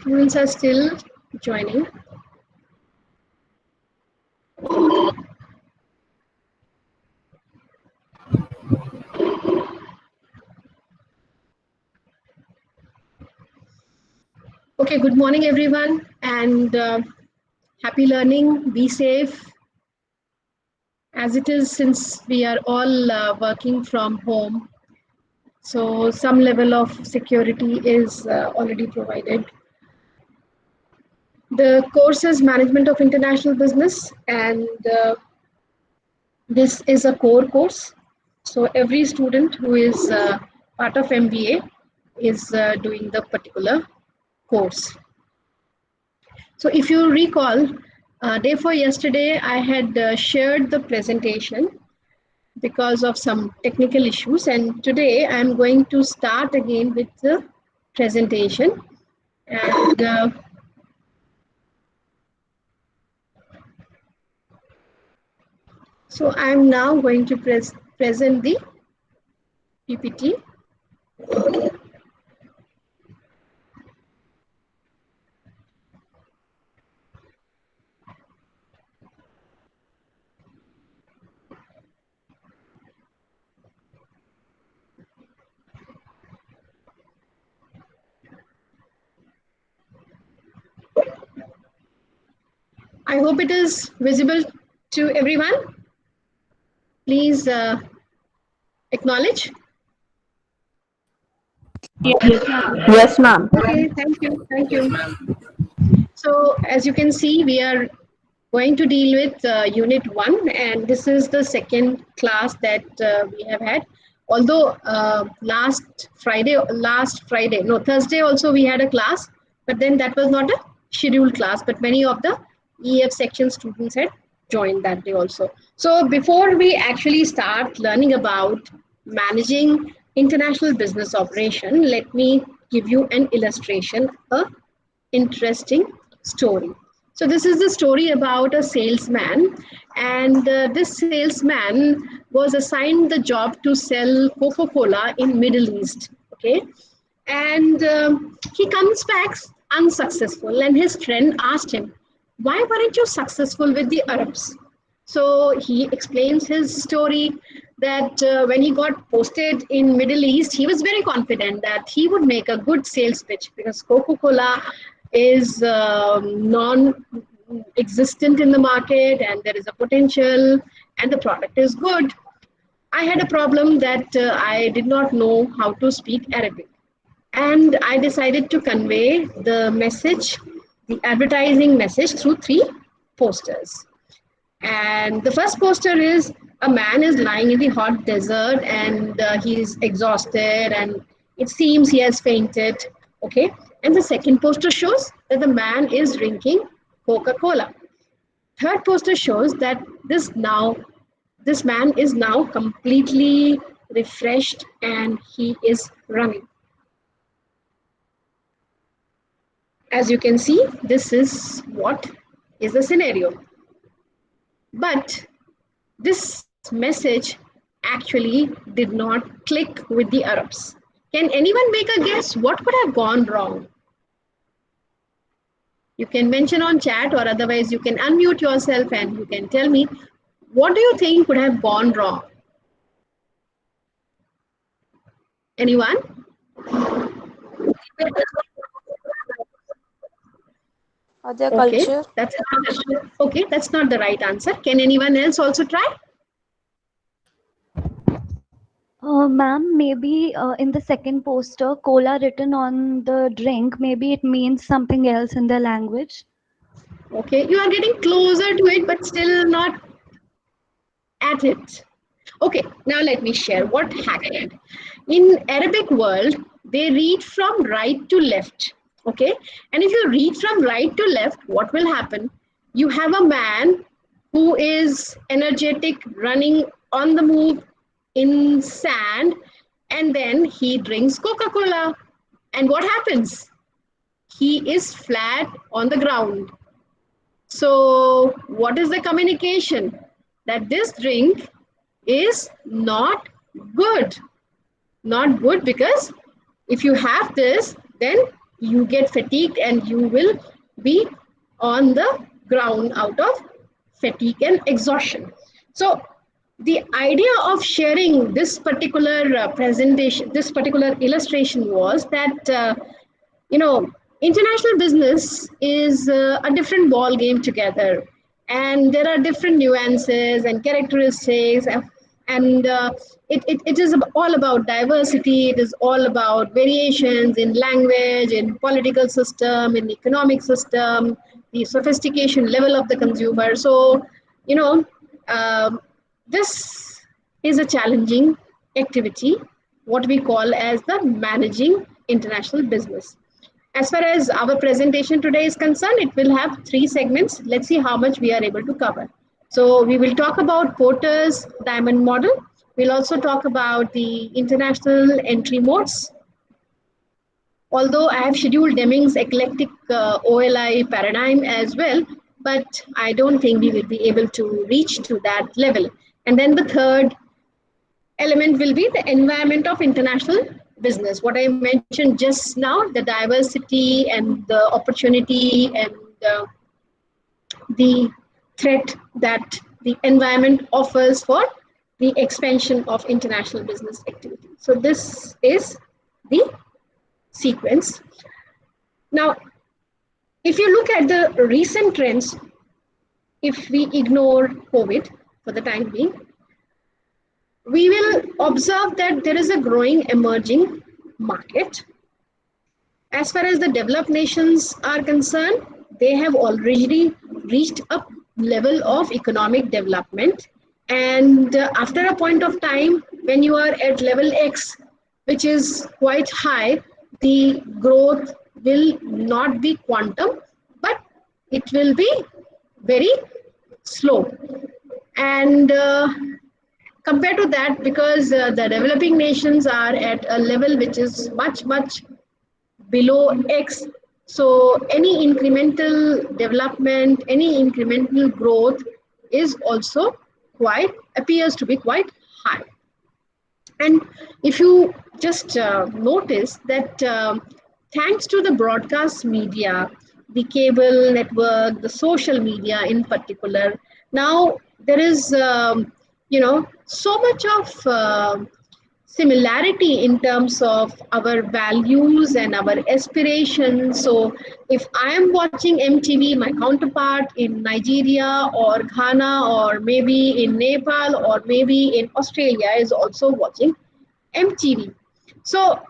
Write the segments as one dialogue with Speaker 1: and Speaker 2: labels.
Speaker 1: students are still joining. Okay, good morning everyone, and happy learning. Be safe as it is, since we are all working from home. So some level of security is already provided. The course is Management of International Business, and this is a core course. So every student who is part of MBA is doing the particular course. So if you recall, day for yesterday, I had shared the presentation because of some technical issues, and today I'm going to start again with the presentation. And so I'm now going to present the PPT. I hope it is visible to everyone. Please acknowledge.
Speaker 2: Yes, ma'am.
Speaker 1: Okay, thank you, thank you. So as you can see, we are going to deal with Unit 1, and this is the second class that we have had. Although Thursday also we had a class, but then that was not a scheduled class, but many of the EF section students had joined that day also. So before we actually start learning about managing international business operation, let me give you an illustration, a interesting story. So this is the story about a salesman, and this salesman was assigned the job to sell Coca-Cola in Middle East. Okay, and he comes back unsuccessful, and his friend asked him, "Why weren't you successful with the Arabs?" So he explains his story that when he got posted in Middle East, he was very confident that he would make a good sales pitch because Coca-Cola is non-existent in the market and there is a potential and the product is good. I had a problem that I did not know how to speak Arabic, and I decided to convey the message, the advertising message, through 3 posters. And the first poster is a man is lying in the hot desert, and he's exhausted and it seems he has fainted. Okay. And the second poster shows that the man is drinking Coca-Cola. Third poster shows that this man is now completely refreshed and he is running. As you can see, this is what is the scenario. But this message actually did not click with the Arabs. Can anyone make a guess what could have gone wrong? You can mention on chat, or otherwise you can unmute yourself and you can tell me, what do you think could have gone wrong? Anyone?
Speaker 3: Other
Speaker 1: Okay,
Speaker 3: culture.
Speaker 1: that's not the right answer. Can anyone else also try?
Speaker 4: Ma'am, maybe in the second poster, cola written on the drink, maybe it means something else in the language.
Speaker 1: Okay, you are getting closer to it, but still not at it. Okay, now let me share what happened. In Arabic world, they read from right to left. Okay, and if you read from right to left, what will happen? You have a man who is energetic, running on the move in sand, and then he drinks Coca-Cola. And what happens? He is flat on the ground. So what is the communication? That this drink is not good. Not good because if you have this, then you get fatigued and you will be on the ground out of fatigue and exhaustion. So the idea of sharing this particular presentation, this particular illustration was that international business is a different ball game together, and there are different nuances and characteristics, and it is all about diversity. It is all about variations in language, in political system, in economic system, the sophistication level of the consumer. So you know um, this is a challenging activity, what we call as the managing international business. As far as our presentation today is concerned, it will have 3 segments. Let's see how much we are able to cover. So we will talk about Porter's diamond model. We'll also talk about the international entry modes. Although I have scheduled Deming's eclectic OLI paradigm as well, but I don't think we will be able to reach to that level. And then the third element will be the environment of international business. What I mentioned just now, the diversity and the opportunity and the threat that the environment offers for the expansion of international business activity. So this is the sequence. Now, if you look at the recent trends, if we ignore COVID for the time being, we will observe that there is a growing emerging market. As far as the developed nations are concerned, they have already reached a level of economic development. And after a point of time, when you are at level X, which is quite high, the growth will not be quantum, but it will be very slow. And compared to that, because the developing nations are at a level which is much, much below X, so any incremental development, any incremental growth is also appears to be quite high. And if you just notice that thanks to the broadcast media, the cable network, the social media in particular, now there is so much of similarity in terms of our values and our aspirations. So if I am watching MTV, my counterpart in Nigeria or Ghana or maybe in Nepal or maybe in Australia is also watching MTV. So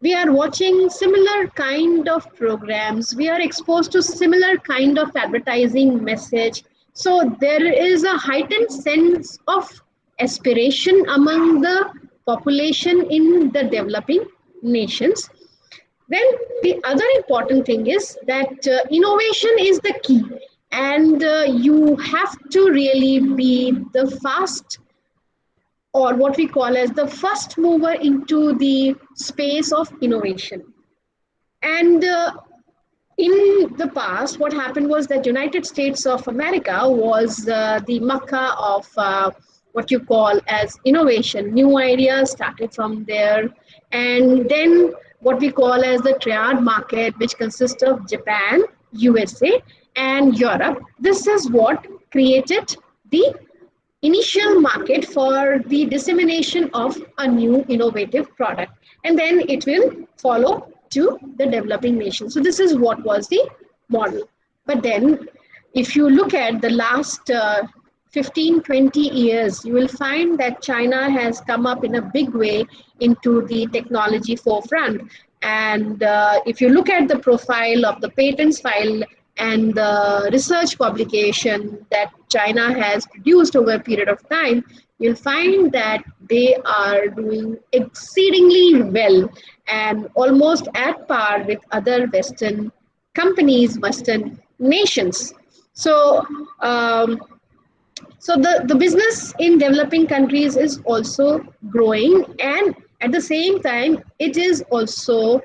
Speaker 1: we are watching similar kind of programs. We are exposed to similar kind of advertising message. So there is a heightened sense of aspiration among the population in the developing nations. Then the other important thing is that innovation is the key, and you have to really be the fast, or what we call as the first mover into the space of innovation. And in the past, what happened was that United States of America was the Mecca of what you call as innovation. New ideas started from there. And then what we call as the triad market, which consists of Japan, USA, and Europe. This is what created the initial market for the dissemination of a new innovative product. And then it will follow to the developing nations. So this is what was the model. But then if you look at the last 15, 20 years, you will find that China has come up in a big way into the technology forefront. And if you look at the profile of the patents file and the research publication that China has produced over a period of time, you'll find that they are doing exceedingly well and almost at par with other Western companies, Western nations. So, the business in developing countries is also growing, and at the same time, it is also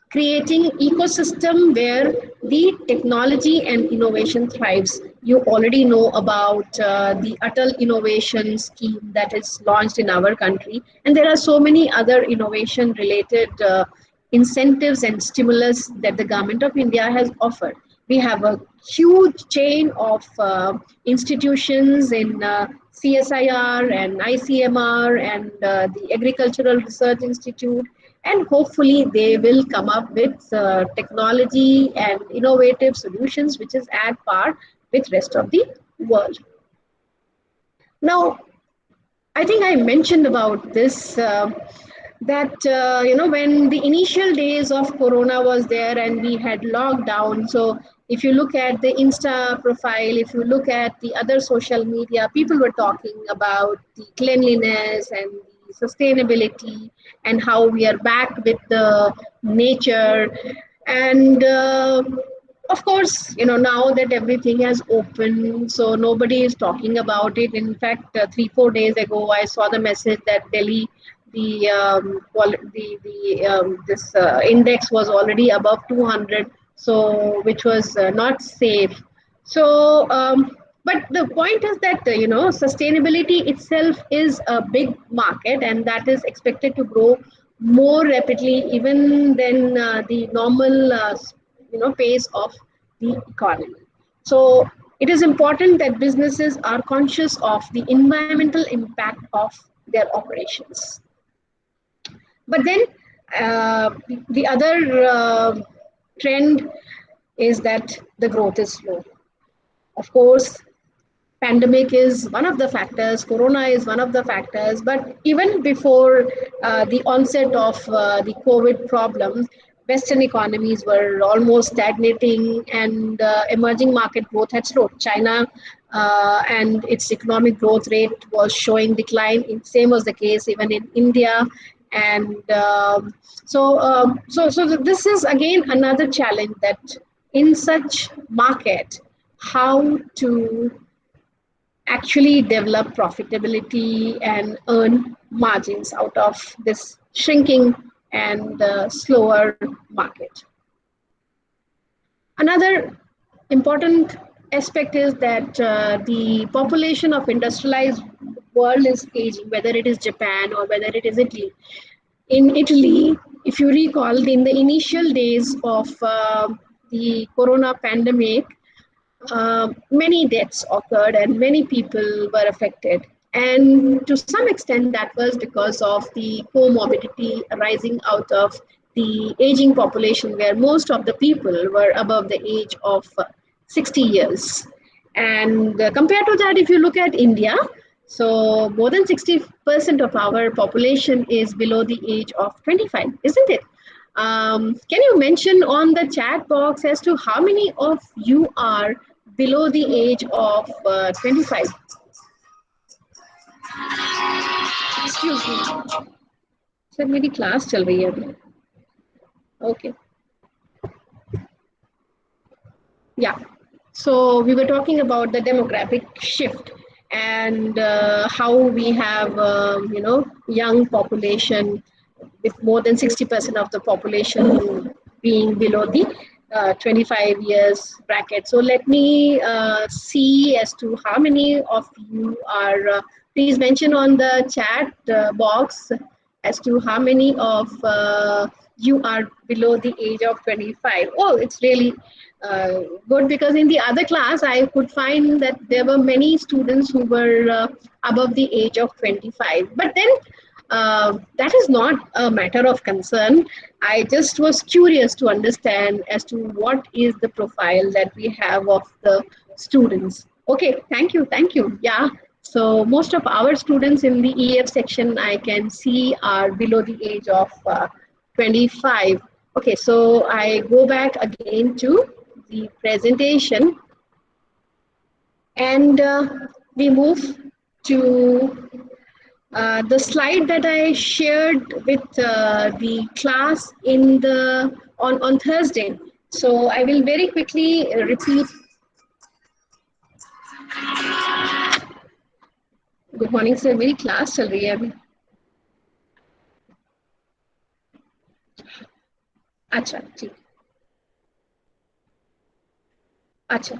Speaker 1: creating ecosystem where the technology and innovation thrives. You already know about the Atal Innovation Scheme that is launched in our country, and there are so many other innovation related incentives and stimulus that the government of India has offered. We have a huge chain of institutions in CSIR and ICMR and the Agricultural Research Institute, and hopefully they will come up with technology and innovative solutions which is at par with rest of the world. Now, I think I mentioned about this that when the initial days of Corona was there and we had lockdown. So if you look at the Insta profile, if you look at the other social media, people were talking about the cleanliness and the sustainability and how we are back with the nature. And of course, now that everything has opened, so nobody is talking about it. In fact, 3-4 days ago, I saw the message that Delhi, this index was already above 200, so which was not safe. So, but the point is that sustainability itself is a big market, and that is expected to grow more rapidly even than the normal pace of the economy. So it is important that businesses are conscious of the environmental impact of their operations. But then the other trend is that the growth is slow. Of course, pandemic is one of the factors, Corona is one of the factors, but even before the onset of the COVID problems, Western economies were almost stagnating, and emerging market growth had slowed. China and its economic growth rate was showing decline. Same was the case even in India. And so this is again another challenge, that in such market, how to actually develop profitability and earn margins out of this shrinking and slower market. Another important aspect is that the population of industrialized world is aging, whether it is Japan or whether it is Italy. In Italy, if you recall, in the initial days of the Corona pandemic, many deaths occurred and many people were affected. And to some extent, that was because of the comorbidity arising out of the aging population, where most of the people were above the age of 60 years. And compared to that, if you look at India, so more than 60% of our population is below the age of 25, isn't it? Can you mention on the chat box as to how many of you are below the age of 25? Excuse me. Sir, मेरी class चल रही है अभी. Okay. Yeah. So we were talking about the demographic shift and how we have, young population with more than 60% of the population being below the 25 years bracket. So let me see as to how many of you are, please mention on the chat box as to how many of you are below the age of 25. Oh, it's really good, because in the other class I could find that there were many students who were above the age of 25. But then that is not a matter of concern. I just was curious to understand as to what is the profile that we have of the students. Okay, thank you. Yeah, so most of our students in the EF section I can see are below the age of 25. Okay, so I go back again to the presentation, and we move to the slide that I shared with the class on Thursday. So I will very quickly repeat. Good morning, sir. मेरी class चल रही है अभी. अच्छा, ठीक. अच्छा.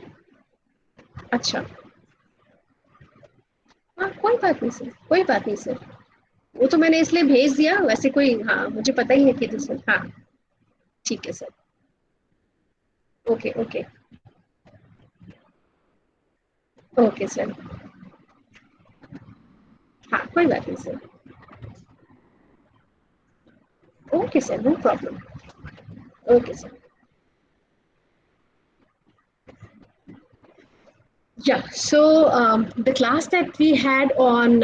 Speaker 1: हाँ, कोई बात नहीं सर, वो तो मैंने इसलिए भेज दिया, वैसे कोई, हाँ, मुझे पता ही है कि सर. हाँ, ठीक है sir. Okay, okay. Okay sir. हाँ, कोई बात नहीं sir. Okay sir, no problem. Okay sir. Yeah, so the class that we had on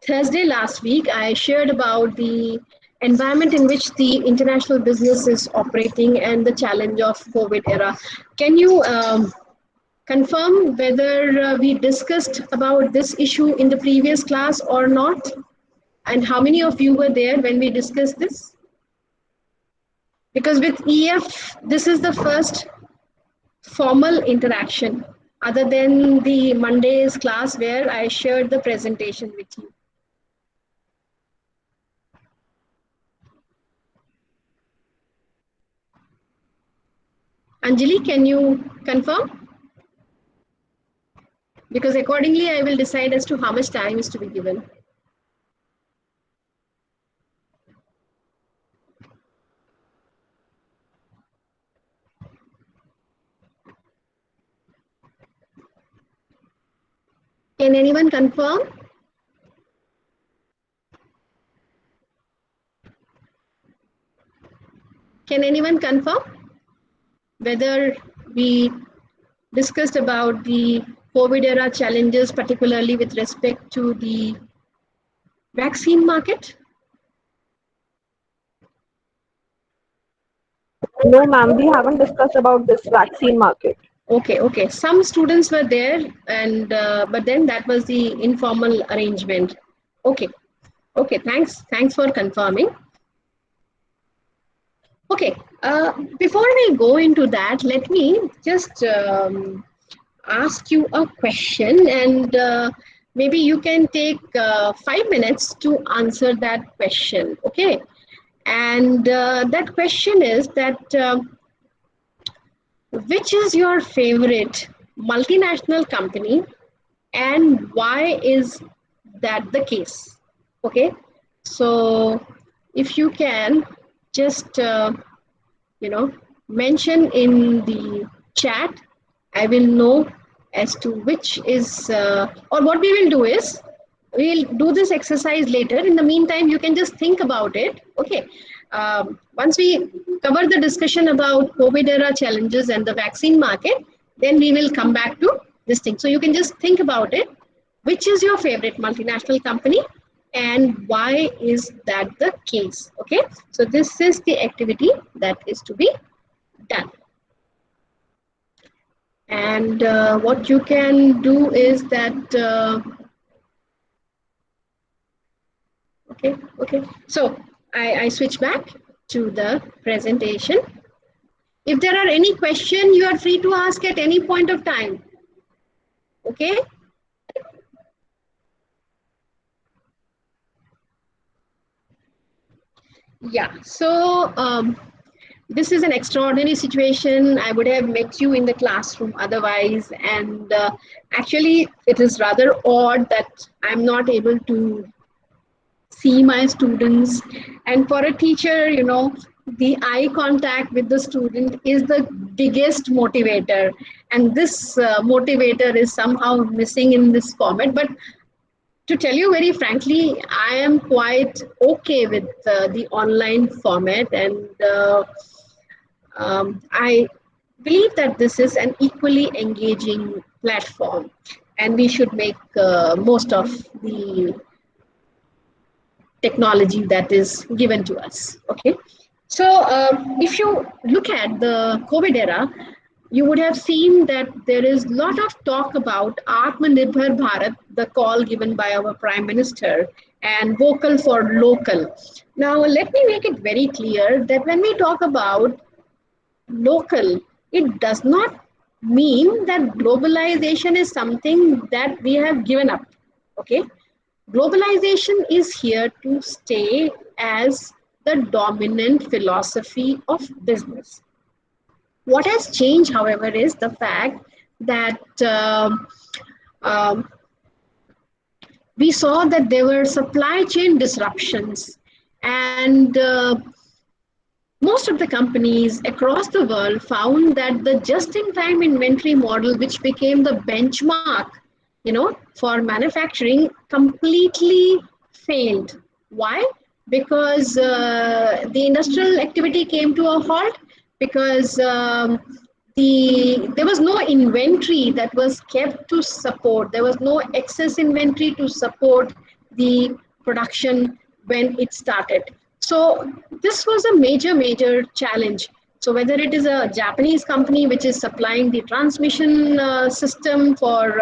Speaker 1: Thursday last week, I shared about the environment in which the international business is operating and the challenge of COVID era. Can you confirm whether we discussed about this issue in the previous class or not? And how many of you were there when we discussed this? Because with EF, this is the first formal interaction other than the Monday's class where I shared the presentation with you. Anjali, can you confirm? Because accordingly, I will decide as to how much time is to be given. Can anyone confirm? Can anyone confirm whether we discussed about the COVID era challenges, particularly with respect to the vaccine market?
Speaker 2: No, ma'am, we haven't discussed about this vaccine market.
Speaker 1: Okay, okay. Some students were there, and but then that was the informal arrangement. Okay, okay. Thanks for confirming. Okay. Before we go into that, let me just ask you a question, and maybe you can take 5 minutes to answer that question. Okay, and that question is that. Which is your favorite multinational company and why is that the case? Okay, so if you can just mention in the chat, I will know as to which is or what we will do is we'll do this exercise later. In the meantime, you can just think about it. Okay, once we cover the discussion about COVID era challenges and the vaccine market, then we will come back to this thing. So you can just think about it. Which is your favorite multinational company and why is that the case? Okay, so this is the activity that is to be done. And what you can do is that, okay. So I switch back to the presentation. If there are any question, you are free to ask at any point of time. Okay. Yeah, so this is an extraordinary situation. I would have met you in the classroom otherwise. And actually, it is rather odd that I'm not able to see my students. And for a teacher, the eye contact with the student is the biggest motivator. And this motivator is somehow missing in this format. But to tell you very frankly, I am quite okay with the online format, and I believe that this is an equally engaging platform, and we should make most of the technology that is given to us. Okay, so if you look at the COVID era, you would have seen that there is a lot of talk about Atmanirbhar Bharat, the call given by our Prime Minister, and vocal for local. Now, let me make it very clear that when we talk about local, it does not mean that globalization is something that we have given up. Okay, globalization is here to stay as the dominant philosophy of business. What has changed, however, is the fact that we saw that there were supply chain disruptions, and most of the companies across the world found that the just-in-time inventory model, which became the benchmark, for manufacturing, completely failed. Why? Because the industrial activity came to a halt, because there was no inventory that was kept to support. There was no excess inventory to support the production when it started. So this was a major challenge. So whether it is a Japanese company which is supplying the transmission system for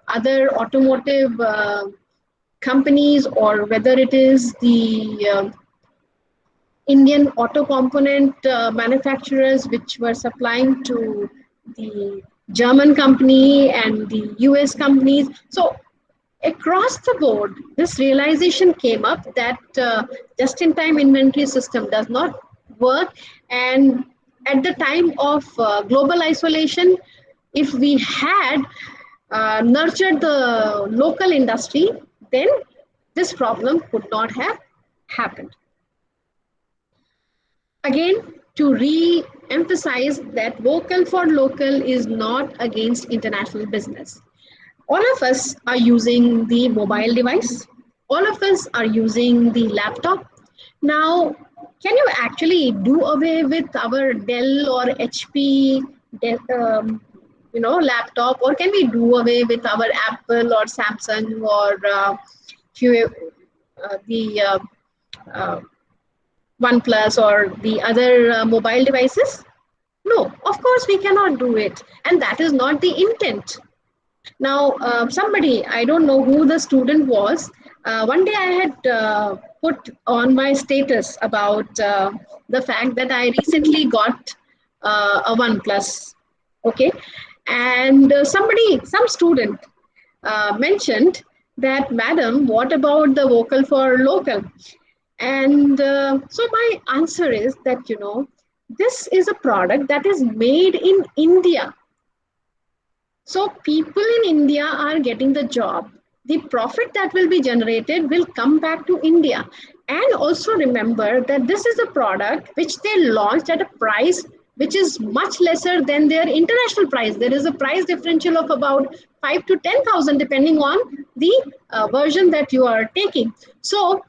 Speaker 1: other automotive companies, or whether it is the Indian auto component manufacturers which were supplying to the German company and the US companies. So across the board, this realization came up that just-in-time inventory system does not work. And at the time of global isolation, if we had nurtured the local industry, then this problem could not have happened. Again, to re-emphasize that vocal for local is not against international business. All of us are using the mobile device. All of us are using the laptop. Now, can you actually do away with our Dell or HP, laptop, or can we do away with our Apple or Samsung or the uh, OnePlus or the other mobile devices? No, of course we cannot do it, and that is not the intent. Now, somebody, I don't know who the student was, one day I had put on my status about the fact that I recently got a OnePlus, okay? And some student mentioned that, madam, what about the vocal for local? And so my answer is that, this is a product that is made in India. So people in India are getting the job. The profit that will be generated will come back to India. And also remember that this is a product which they launched at a price which is much lesser than their international price. There is a price differential of about 5 to 10,000 depending on the version that you are taking. So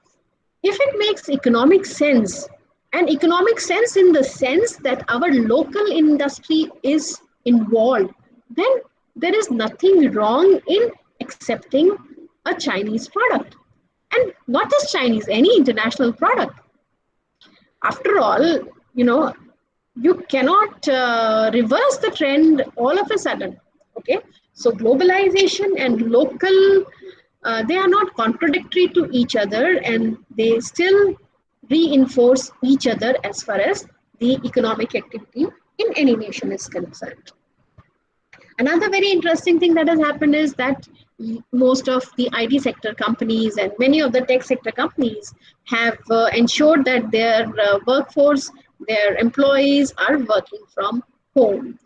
Speaker 1: if it makes economic sense, and economic sense in the sense that our local industry is involved, then there is nothing wrong in accepting a Chinese product. And not just Chinese, any international product. After all, you cannot reverse the trend all of a sudden. Okay, so globalization and local, they are not contradictory to each other, and they still reinforce each other as far as the economic activity in any nation is concerned. Another very interesting thing that has happened is that most of the IT sector companies and many of the tech sector companies have ensured that their workforce, their employees are working from home,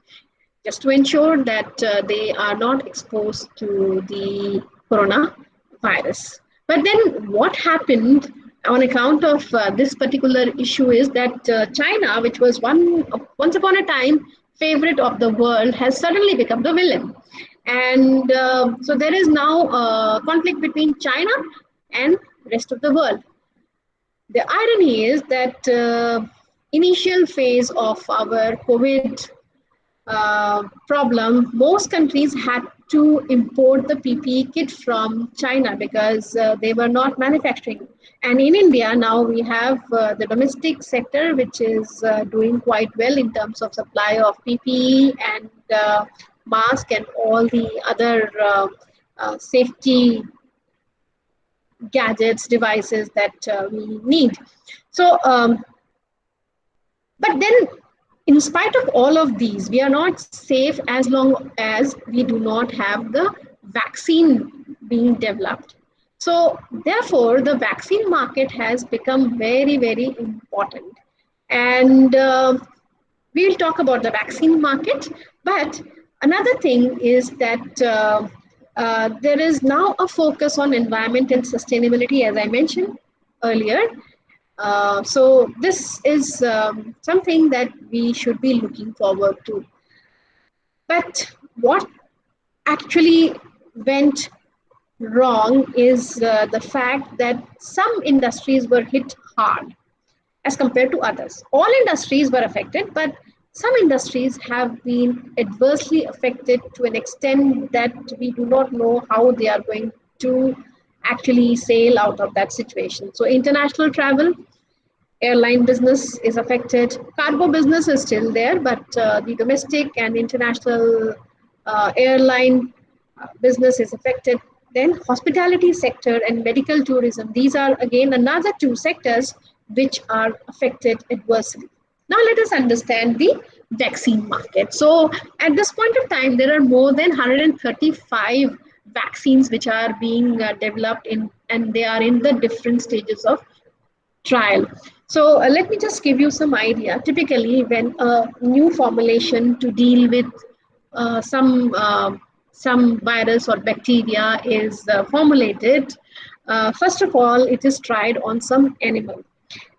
Speaker 1: just to ensure that they are not exposed to the coronavirus. But then what happened on account of this particular issue is that China, which was once upon a time favorite of the world, has suddenly become the villain. And so there is now a conflict between China and rest of the world. The irony is that initial phase of our COVID problem, most countries had to import the PPE kit from China because they were not manufacturing. And in India, now we have the domestic sector, which is doing quite well in terms of supply of PPE and mask and all the other safety gadgets, devices that we need. So, but then in spite of all of these, we are not safe as long as we do not have the vaccine being developed. So therefore, the vaccine market has become very important. And we'll talk about the vaccine market. But another thing is that there is now a focus on environment and sustainability, as I mentioned earlier. So this is something that we should be looking forward to. But what actually went wrong is the fact that some industries were hit hard as compared to others. All industries were affected, but some industries have been adversely affected to an extent that we do not know how they are going to actually sail out of that situation. So, international travel, airline business is affected. Cargo business is still there, but the domestic and international airline business is affected. Then hospitality sector and medical tourism. These are again another two sectors which are affected adversely. Now let us understand the vaccine market. So at this point of time, there are more than 135 vaccines which are being developed in, and they are in the different stages of trial. So let me just give you some idea. Typically, when a new formulation to deal with some virus or bacteria is formulated, first of all, it is tried on some animal.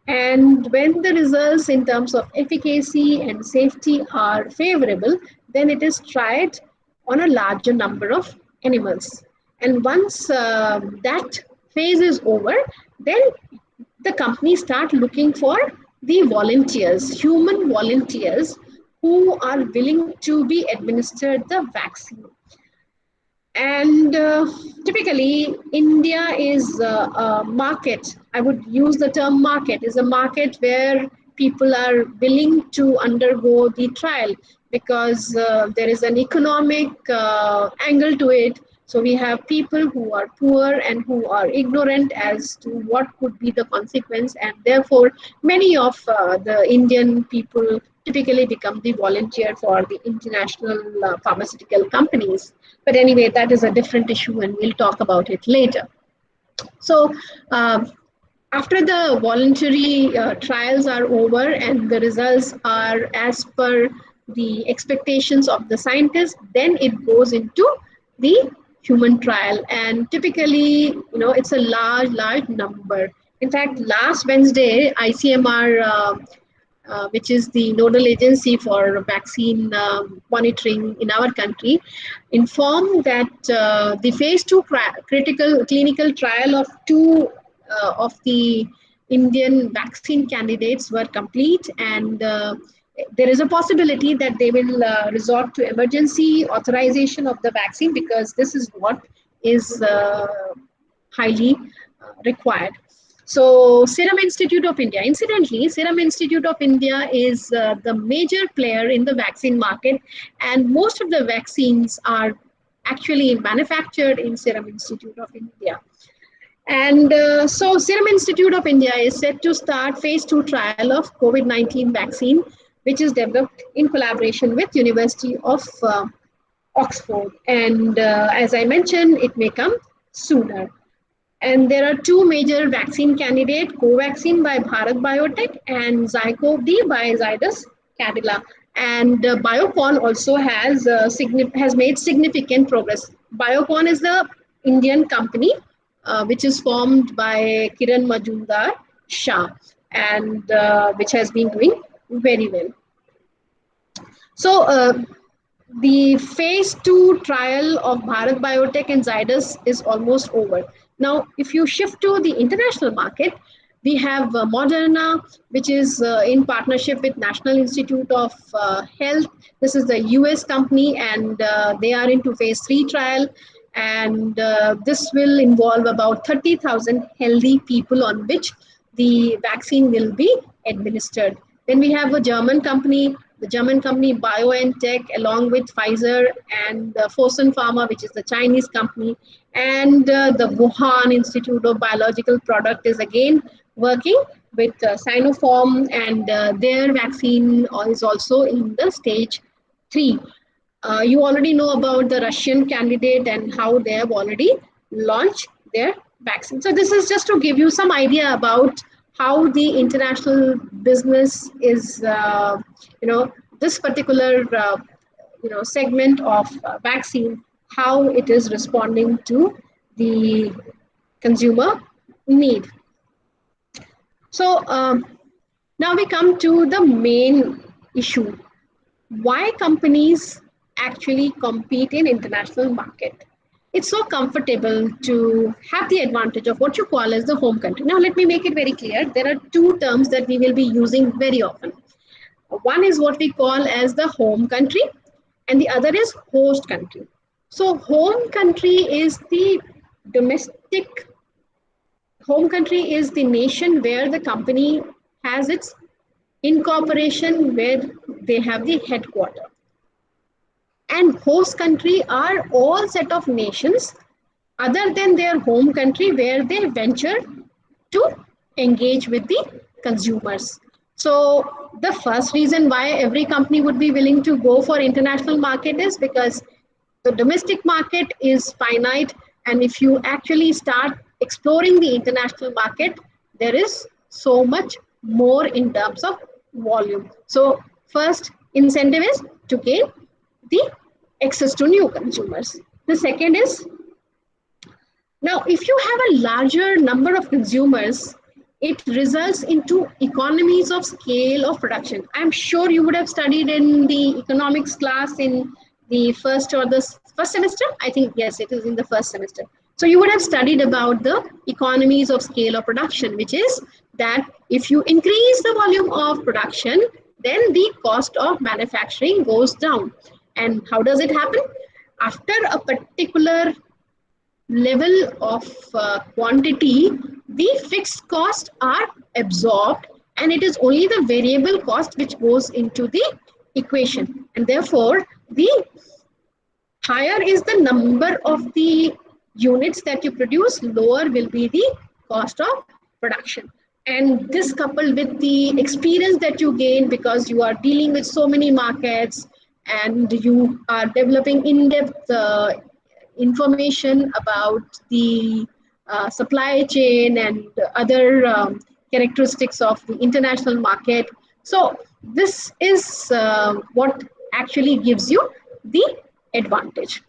Speaker 1: And when the results in terms of efficacy and safety are favorable, then it is tried on a larger number of animals. And once that phase is over, then the company start looking for the volunteers, human volunteers who are willing to be administered the vaccine. And typically, India is a market. I would use the term market, is a market where people are willing to undergo the trial because there is an economic angle to it. So we have people who are poor and who are ignorant as to what could be the consequence, and therefore many of the Indian people typically become the volunteer for the international pharmaceutical companies. But anyway, that is a different issue, and we'll talk about it later. So, after the voluntary trials are over and the results are as per the expectations of the scientists, then it goes into the human trial. And typically, it's a large number. In fact, last Wednesday, ICMR, which is the nodal agency for vaccine monitoring in our country, informed that the phase 2 clinical trial of two of the Indian vaccine candidates were complete, and there is a possibility that they will resort to emergency authorization of the vaccine because this is what is highly required. So Serum Institute of India, incidentally, Serum Institute of India is the major player in the vaccine market, and most of the vaccines are actually manufactured in Serum Institute of India. And so Serum Institute of India is set to start phase 2 trial of COVID-19 vaccine, which is developed in collaboration with University of Oxford. And as I mentioned, it may come sooner. And there are two major vaccine candidates, Covaxin by Bharat Biotech and Zycov-D by Zydus Cadila. And Biocon also has made significant progress. Biocon is the Indian company which is formed by Kiran Majumdar Shah, and which has been doing very well. So the phase 2 trial of Bharat Biotech and Zydus is almost over. Now, if you shift to the international market, we have Moderna, which is in partnership with National Institute of Health. This is the US company, and they are into phase 3 trial. And this will involve about 30,000 healthy people on which the vaccine will be administered. Then we have a German company, the German company BioNTech, along with Pfizer and Fosun Pharma, which is the Chinese company, and the Wuhan Institute of Biological Product is again working with Sinopharm, and their vaccine is also in the stage 3. You already know about the Russian candidate and how they have already launched their vaccine. So this is just to give you some idea about how the international business is, this particular, segment of vaccine, how it is responding to the consumer need. So now we come to the main issue. Why companies actually compete in international market? It's so comfortable to have the advantage of what you call as the home country. Now let me make it very clear. There are two terms that we will be using very often. One is what we call as the home country, and the other is host country. So home country is the domestic, home country is the nation where the company has its incorporation, where they have the headquarter. And host country are all set of nations other than their home country where they venture to engage with the consumers. So the first reason why every company would be willing to go for international market is because the domestic market is finite, and if you actually start exploring the international market, there is so much more in terms of volume. So first incentive is to gain the access to new consumers. The second is, now if you have a larger number of consumers, it results into economies of scale of production. I'm sure you would have studied in the economics class in the first or the first semester. I think, yes, it is in the first semester. So you would have studied about the economies of scale of production, which is that if you increase the volume of production, then the cost of manufacturing goes down. And how does it happen? After a particular level of quantity, the fixed costs are absorbed, and it is only the variable cost which goes into the equation. And therefore, the higher is the number of the units that you produce, lower will be the cost of production. And this, coupled with the experience that you gain because you are dealing with so many markets and you are developing in-depth information about the supply chain and other characteristics of the international market. So this is what actually gives you the advantage.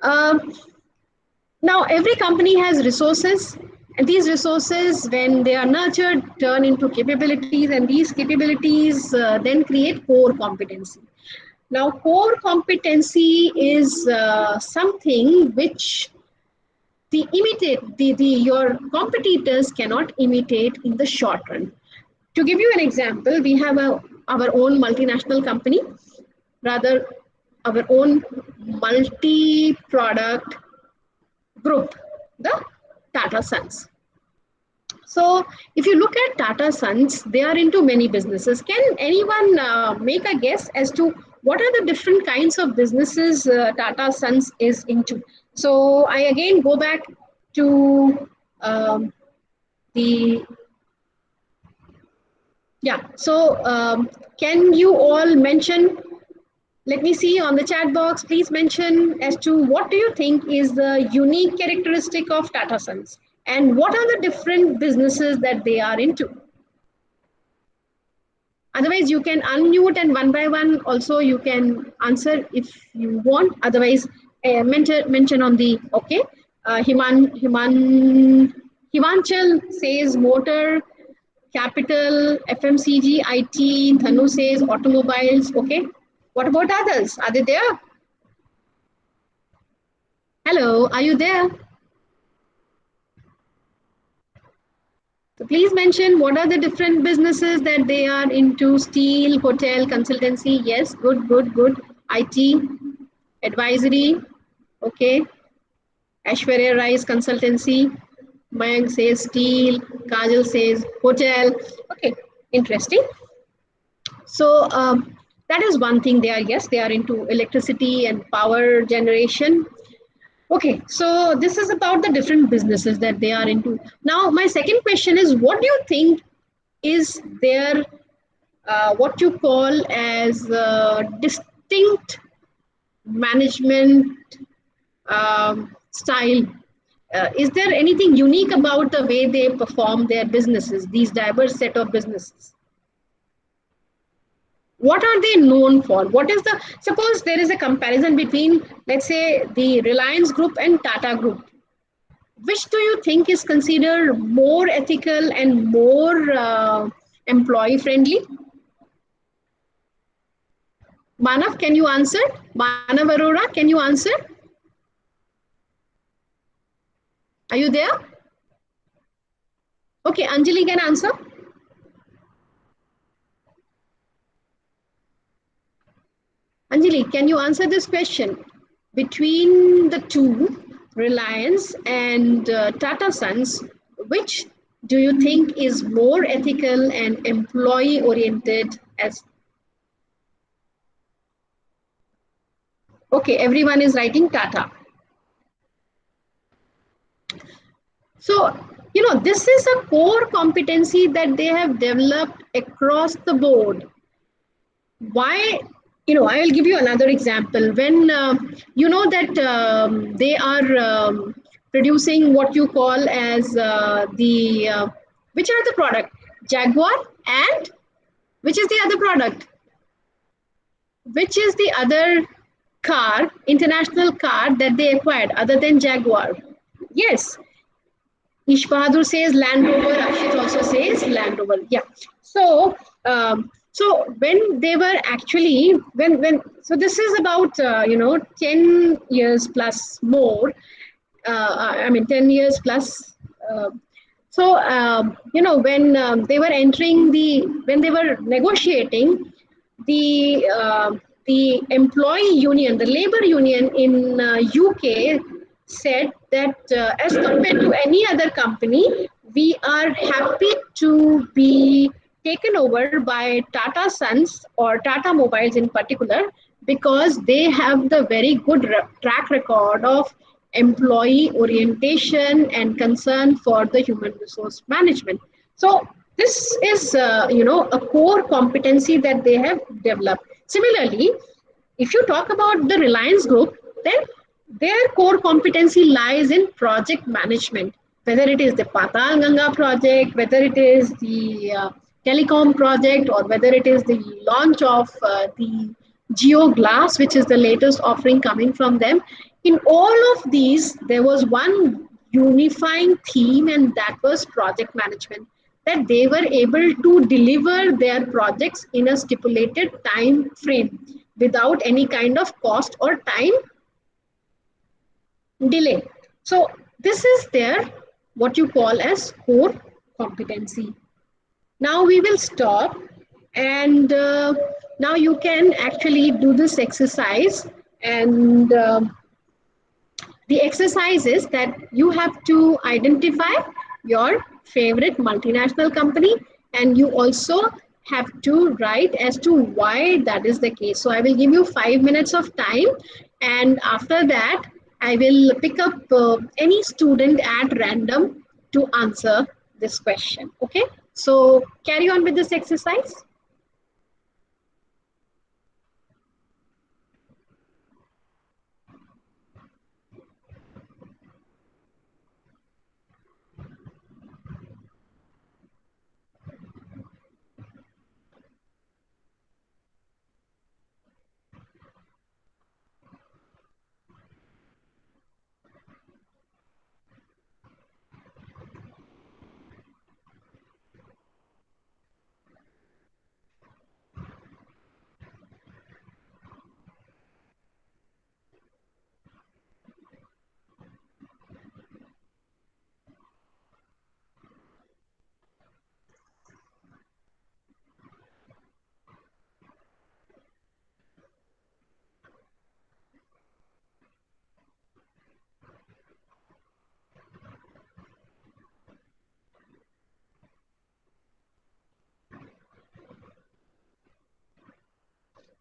Speaker 1: Now every company has resources, and these resources, when they are nurtured, turn into capabilities, and these capabilities then create core competency. Now, core competency is something which your competitors cannot imitate in the short run. To give you an example, we have our own multinational company, rather our own multi-product group, the Tata Sons. So if you look at Tata Sons, they are into many businesses. Can anyone make a guess as to what are the different kinds of businesses Tata Sons is into? So I again go back to can you all mention, let me see on the chat box, please mention as to what do you think is the unique characteristic of Tata Sons, and what are the different businesses that they are into? Otherwise, you can unmute and one by one also you can answer if you want. Otherwise, mention on the, okay. Himanchal says motor, capital, FMCG, IT, Dhanu says automobiles, okay. What about others? Are they there? Hello, are you there? So please mention what are the different businesses that they are into. Steel, hotel, consultancy. Yes, good, good, good. IT, advisory. Okay. Aishwarya Rai's consultancy. Mayank says steel. Kajal says hotel. Okay, interesting. So that is one thing they are. Yes, they are into electricity and power generation. Okay, so this is about the different businesses that they are into. Now, my second question is, what do you think is their, what you call as distinct management style? Is there anything unique about the way they perform their businesses, these diverse set of businesses? What are they known for? What is the, suppose there is a comparison between, let's say, the Reliance Group and Tata Group. which do you think is considered more ethical and more employee friendly? Manav, can you answer? Manav Arora, can you answer? Are you there? Okay, Anjali can answer. Anjali, can you answer this question? Between the two, Reliance and Tata Sons, which do you think is more ethical and employee oriented as? Okay, everyone is writing Tata. So, this is a core competency that they have developed across the board. Why? I will give you another example. When you know that they are producing what you call as which are the product? Jaguar, and which is the other product? Which is the other car, international car that they acquired other than Jaguar? Yes, Ish Bahadur says Land Rover. Akshit also says Land Rover. Yeah. So, so when they were actually so this is about 10 years plus more. I mean 10 years plus. When they were when they were negotiating, the employee union, the labor union in UK said that as compared to any other company, we are happy to be taken over by Tata Sons or Tata Mobiles in particular, because they have the very good track record of employee orientation and concern for the human resource management. So this is a core competency that they have developed. Similarly, if you talk about the Reliance Group, then their core competency lies in project management, whether it is the Patal Ganga project, whether it is the telecom project, or whether it is the launch of the Geo Glass, which is the latest offering coming from them. In all of these, there was one unifying theme, and that was project management, that they were able to deliver their projects in a stipulated time frame without any kind of cost or time delay. So this is their what you call as core competency. Now we will stop, and now you can actually do this exercise. And the exercise is that you have to identify your favorite multinational company, and you also have to write as to why that is the case. So I will give you 5 minutes of time, and after that I will pick up any student at random to answer this question. Okay, so carry on with this exercise.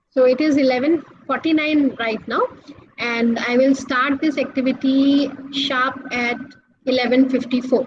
Speaker 1: So it is 11:49 right now, and I will start this activity sharp at 11:54.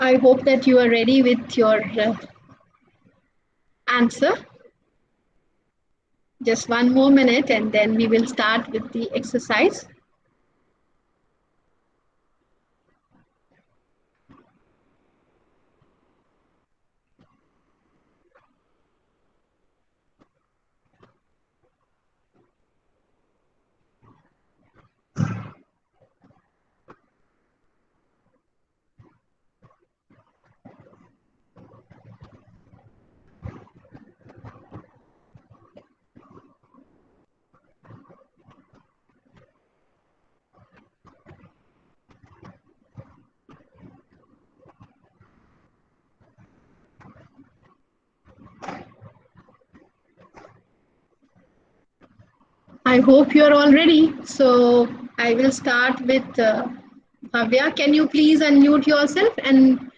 Speaker 1: I hope that you are ready with your answer. Just one more minute and then we will start with the exercise. I hope you are all ready. So I will start with Bhavya. Can you please unmute yourself and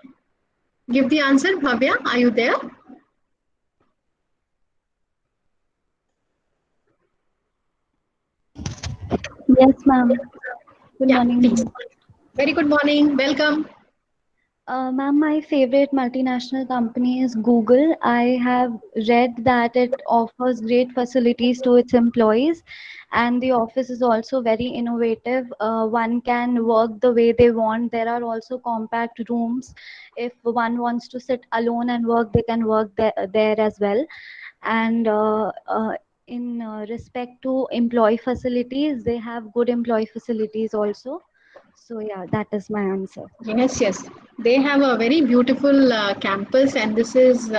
Speaker 1: give the answer? Bhavya, are you there?
Speaker 4: Yes, ma'am. Good
Speaker 1: Yeah,
Speaker 4: morning,
Speaker 1: please.
Speaker 4: ma'am.
Speaker 1: Very good morning. Welcome.
Speaker 4: Ma'am, my favorite multinational company is Google. I have read that it offers great facilities to its employees, and the office is also very innovative. One can work the way they want. There are also compact rooms. If one wants to sit alone and work, they can work there as well. And in respect to employee facilities, they have good employee facilities also. So, yeah, that is my answer.
Speaker 1: Yes, yes. They have a very beautiful campus, and this is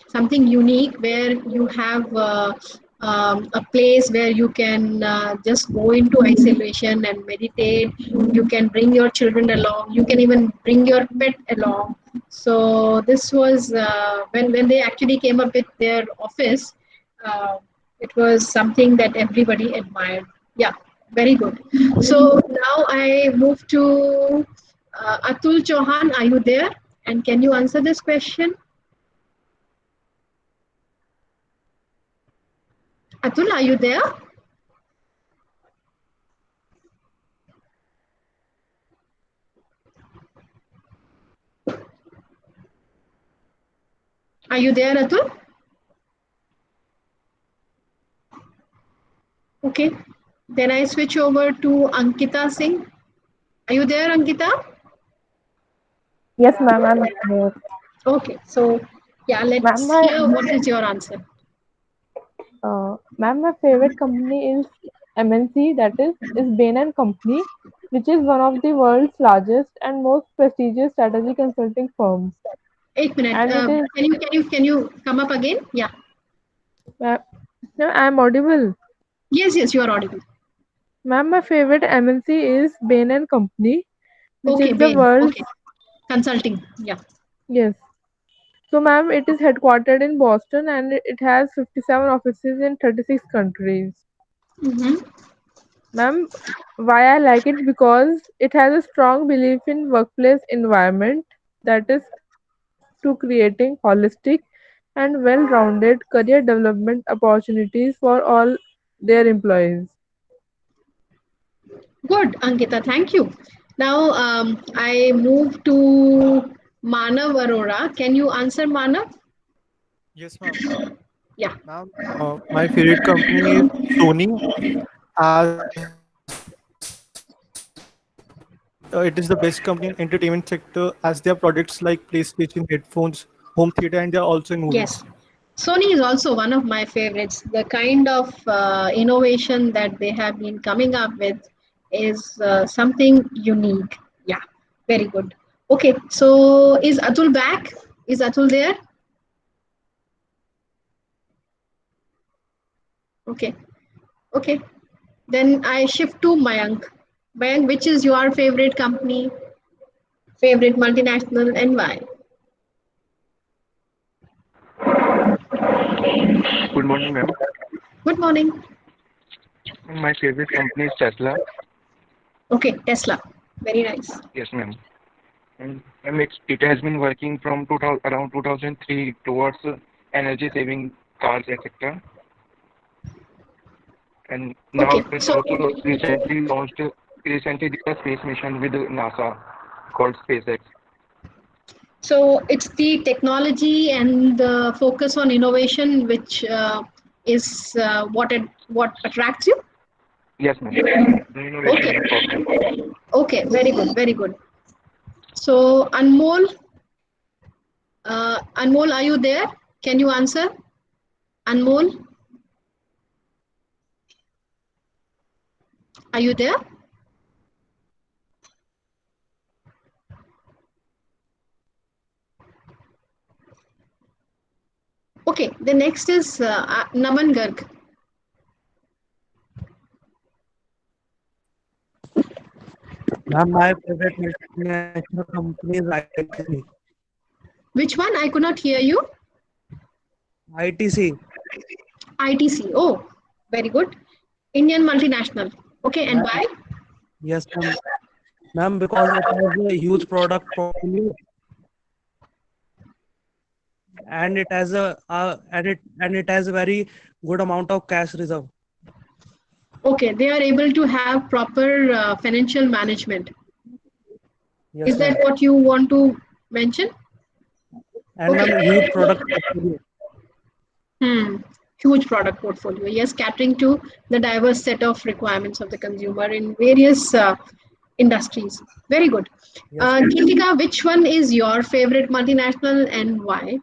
Speaker 1: something unique where you have a place where you can just go into isolation and meditate. You can bring your children along. You can even bring your pet along. So this was when they actually came up with their office. Uh, it was something that everybody admired. Yeah, very good. So now I move to Atul Chauhan. Are you there? And can you answer this question? Atul, are you there? Are you there, Atul? Okay. Then I switch over to Ankita Singh. Are you there, Ankita?
Speaker 2: Yes, ma'am, I'm here.
Speaker 1: Okay. So, yeah,
Speaker 2: Ma'am,
Speaker 1: let's hear what is your answer.
Speaker 2: ma'am, my favorite company is MNC, that is Bain and Company, which is one of the world's largest and most prestigious strategy consulting firms.
Speaker 1: 8 minutes.
Speaker 2: And it is,
Speaker 1: Can you come up again? Yeah.
Speaker 2: ma'am, no, I'm audible.
Speaker 1: Yes, yes, you are audible.
Speaker 2: Ma'am, my favorite MNC is Bain and Company, which
Speaker 1: Okay,
Speaker 2: is the
Speaker 1: Bain. Okay.
Speaker 2: world's,
Speaker 1: Consulting. Yeah.
Speaker 2: yes. So, ma'am, it is headquartered in Boston and it has 57 offices in 36 countries.
Speaker 1: Mm-hmm.
Speaker 2: Ma'am, why I like it? Because it has a strong belief in workplace environment that is to creating holistic and well-rounded career development opportunities for all their employees.
Speaker 1: Good, Ankita. Thank you. Now I move to Manav Arora. Can you answer, Manav?
Speaker 5: Yes, ma'am.
Speaker 1: Yeah.
Speaker 5: Ma'am, my favorite company is Sony, as it is the best company in entertainment sector, as their products like PlayStation, headphones, home theater, and they are also in
Speaker 1: Yes.
Speaker 5: movies.
Speaker 1: Sony is also one of my favorites. The kind of innovation that they have been coming up with is something unique. Yeah. Very good. Okay. So is Atul back? Is Atul there? Okay. Okay. Then I shift to Mayank. Mayank, which is your favorite company, favorite multinational, and why?
Speaker 6: Good morning, ma'am.
Speaker 1: Good morning.
Speaker 6: My favorite company is Tesla.
Speaker 1: Okay, Tesla. Very nice.
Speaker 6: Yes, ma'am. And it has been working from 2000, around 2003 towards energy saving cars, etc. And now
Speaker 1: Okay,
Speaker 6: it has
Speaker 1: so
Speaker 6: also recently did a space mission with NASA called SpaceX.
Speaker 1: So it's the technology and the focus on innovation which is what attracts you.
Speaker 6: Yes, ma'am. The innovation
Speaker 1: Okay.
Speaker 6: and problem.
Speaker 1: Okay. Very good. Very good. So Anmol, are you there? Can you answer? Anmol, are you there? Okay. The next is Naman Garg.
Speaker 7: Ma'am, my favorite multinational company is ITC.
Speaker 1: Which one? I could not hear you.
Speaker 7: ITC.
Speaker 1: ITC. Oh, very good. Indian multinational. Okay. And
Speaker 7: Ma'am,
Speaker 1: why?
Speaker 7: yes, ma'am. Ma'am, because it has a huge product portfolio and it has a very good amount of cash reserve.
Speaker 1: Okay. They are able to have proper financial management. Is
Speaker 7: Yes,
Speaker 1: that
Speaker 7: ma'am.
Speaker 1: what you want to mention?
Speaker 7: And ma'am, huge product portfolio.
Speaker 1: Hmm. Huge product portfolio. Yes, catering to the diverse set of requirements of the consumer in various industries. Very good.
Speaker 7: Yes, ma'am.
Speaker 1: Geetika, which one is your favorite multinational and why?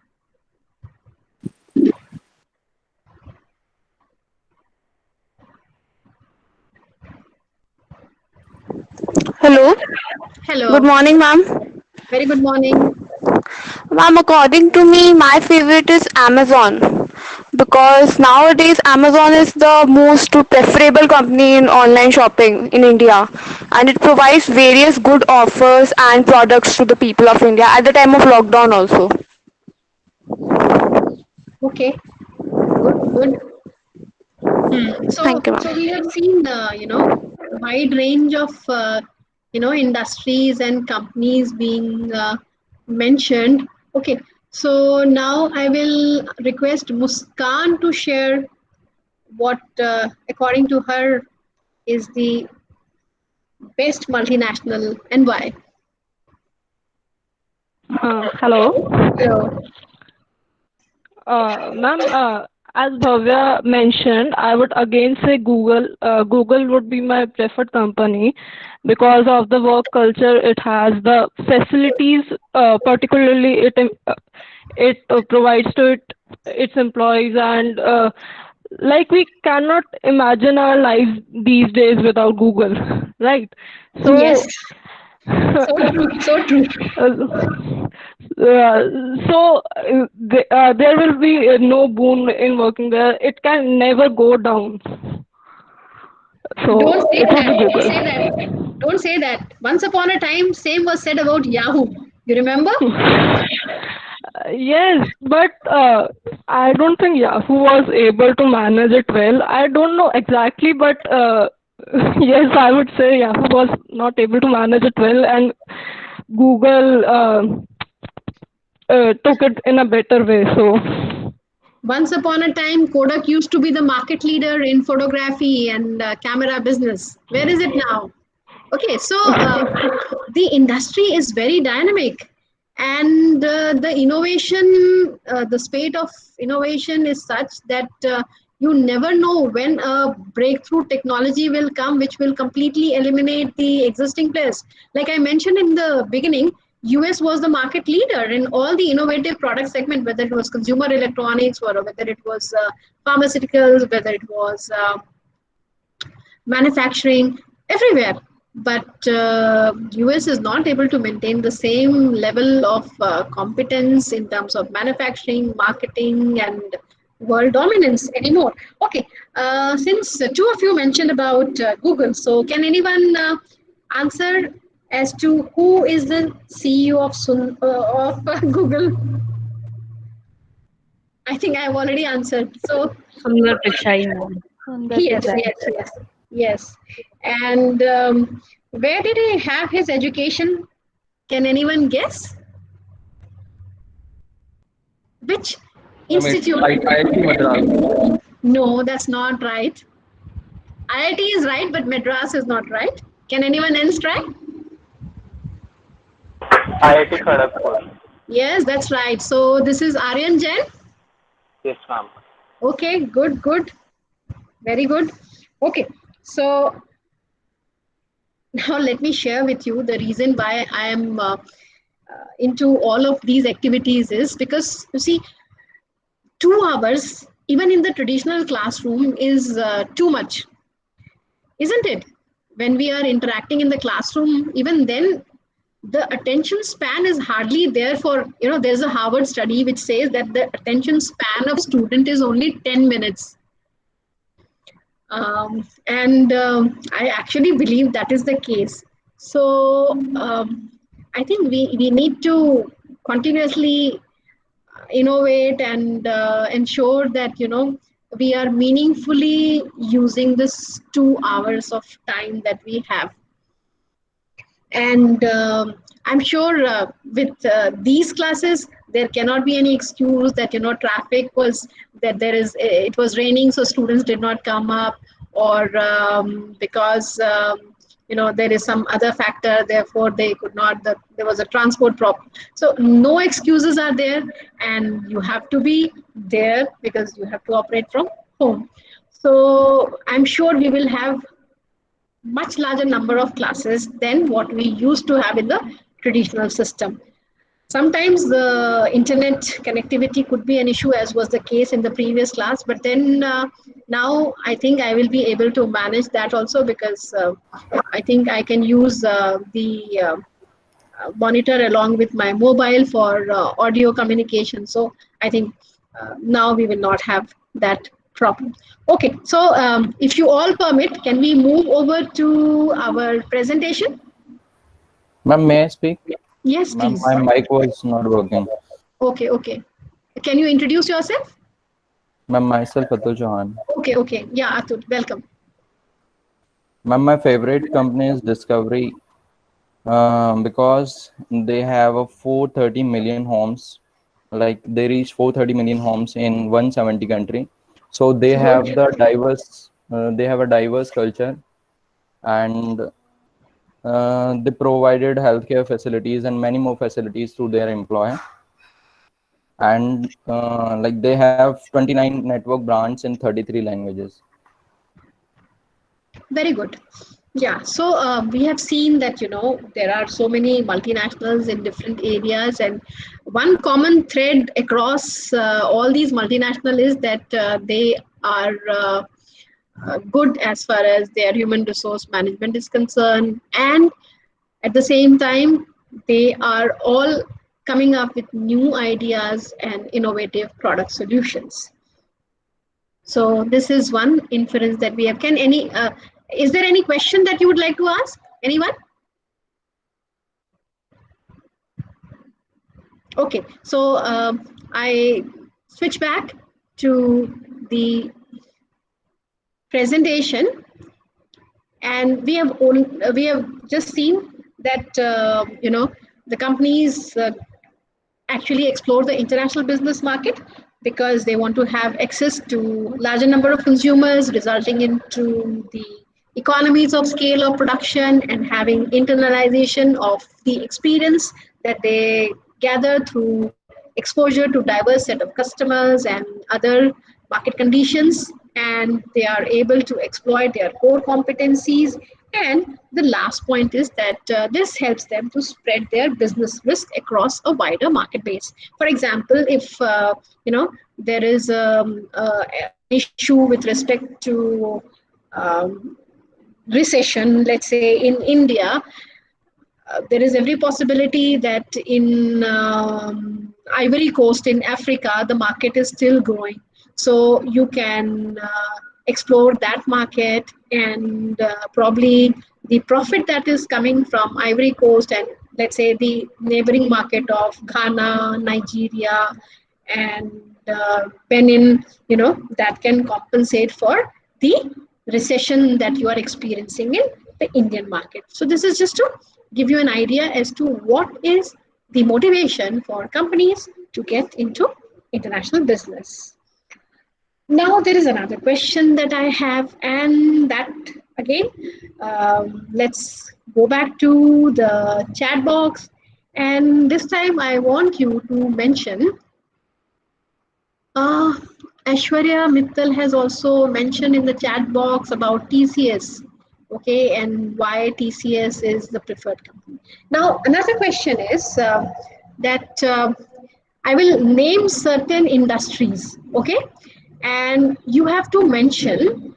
Speaker 3: Hello. Good
Speaker 1: Hello.
Speaker 3: morning, ma'am.
Speaker 1: Very good morning.
Speaker 3: Ma'am, according to me, my favorite is Amazon because nowadays Amazon is the most preferable company in online shopping in India, and it provides various good offers and products to the people of India at the time of lockdown also.
Speaker 1: Okay. Good. Good. So,
Speaker 3: Thank you,
Speaker 1: so
Speaker 3: ma'am.
Speaker 1: we have seen, wide range of, industries and companies being mentioned. Okay. So now I will request Muskan to share what, according to her, is the best multinational and why.
Speaker 2: Hello.
Speaker 1: Hello.
Speaker 2: Ma'am, as Bhavya mentioned, I would again say Google. Google would be my preferred company because of the work culture it has, the facilities, particularly it provides to its employees, and like we cannot imagine our lives these days without Google, right?
Speaker 1: Yes.
Speaker 2: So.
Speaker 1: So true. So true.
Speaker 2: There will be no boon in working there. It can never go down. So
Speaker 1: Don't say
Speaker 2: it would
Speaker 1: that.
Speaker 2: be
Speaker 1: Don't say
Speaker 2: Google.
Speaker 1: that. Don't say that. Once upon a time, same was said about Yahoo. You remember?
Speaker 2: Yes, but I don't think Yahoo was able to manage it well. I don't know exactly, but yes, I would say Yahoo was not able to manage it well, and Google took it in a better way. So.
Speaker 1: Once upon a time, Kodak used to be the market leader in photography and camera business. Where is it now? Okay, so the industry is very dynamic, and the innovation, the spate of innovation is such that you never know when a breakthrough technology will come, which will completely eliminate the existing players. Like I mentioned in the beginning, US was the market leader in all the innovative product segment, whether it was consumer electronics or whether it was pharmaceuticals, whether it was manufacturing, everywhere. But US is not able to maintain the same level of competence in terms of manufacturing, marketing, and world dominance anymore. Okay, since two of you mentioned about Google, so can anyone answer as to who is the CEO of Google? I think I have already answered. So
Speaker 8: Sundar Pichai, ma'am.
Speaker 4: Sundar
Speaker 1: yes,
Speaker 4: Pichai.
Speaker 1: yes, yes, yes. And where did he have his education? Can anyone guess? Which
Speaker 6: It's
Speaker 1: institute?
Speaker 6: IIT Madras.
Speaker 1: No, that's not right. IIT is right, but Madras is not right. Can anyone else try?
Speaker 9: IIT Kharagpur.
Speaker 1: Yes, that's right. So this is Aryan Jain.
Speaker 9: Yes, ma'am.
Speaker 1: Okay, good, good. Very good. Okay, so now let me share with you the reason why I am into all of these activities is because you see, 2 hours, even in the traditional classroom, is too much, isn't it? When we are interacting in the classroom, even then, the attention span is hardly there for, there's a Harvard study which says that the attention span of a student is only 10 minutes. And I actually believe that is the case. So I think we need to continuously innovate and ensure that we are meaningfully using this 2 hours of time that we have. And I'm sure with these classes there cannot be any excuse that traffic was, that it was raining so students did not come up, or because there is some other factor therefore they could not, there was a transport problem. So no excuses are there, and you have to be there because you have to operate from home. So I'm sure we will have much larger number of classes than what we used to have in the traditional system. Sometimes the internet connectivity could be an issue, as was the case in the previous class, but then now I think I will be able to manage that also, because I think I can use the monitor along with my mobile for audio communication. So I think now we will not have that problem. Okay, so if you all permit, can we move over to our presentation?
Speaker 10: Ma'am, may I speak?
Speaker 1: Yes,
Speaker 10: Ma'am,
Speaker 1: please.
Speaker 10: my mic was not working.
Speaker 1: Okay, okay. Can you introduce yourself?
Speaker 10: Ma'am, myself Atul Chauhan.
Speaker 1: Okay, okay. Yeah, Atul, welcome.
Speaker 10: Ma'am, my favorite company is Discovery because they have a 430 million homes. Like they reach 430 million homes in 170 country. So they have the diverse. They have a diverse culture, and they provided healthcare facilities and many more facilities to their employee. And like they have 29 network brands in 33 languages.
Speaker 1: Very good. Yeah, so we have seen that there are so many multinationals in different areas, and one common thread across all these multinational is that they are good as far as their human resource management is concerned, and at the same time they are all coming up with new ideas and innovative product solutions. So this is one inference that we have. Is there any question that you would like to ask? Anyone? Okay, so I switch back to the presentation, and we have just seen that the companies actually explore the international business market because they want to have access to larger number of consumers, resulting into the economies of scale of production and having internalization of the experience that they gather through exposure to diverse set of customers and other market conditions, and they are able to exploit their core competencies. And the last point is that this helps them to spread their business risk across a wider market base. For example, if there is an issue with respect to recession, let's say in India, there is every possibility that in Ivory Coast in Africa, the market is still growing. So you can explore that market, and probably the profit that is coming from Ivory Coast and let's say the neighboring market of Ghana, Nigeria, and Benin, that can compensate for the recession that you are experiencing in the Indian market. So this is just to give you an idea as to what is the motivation for companies to get into international business. Now there is another question that I have, and that again, let's go back to the chat box And this time I want you to mention, Aishwarya Mittal has also mentioned in the chat box about TCS, okay, and why TCS is the preferred company. Now, another question is that I will name certain industries, okay, and you have to mention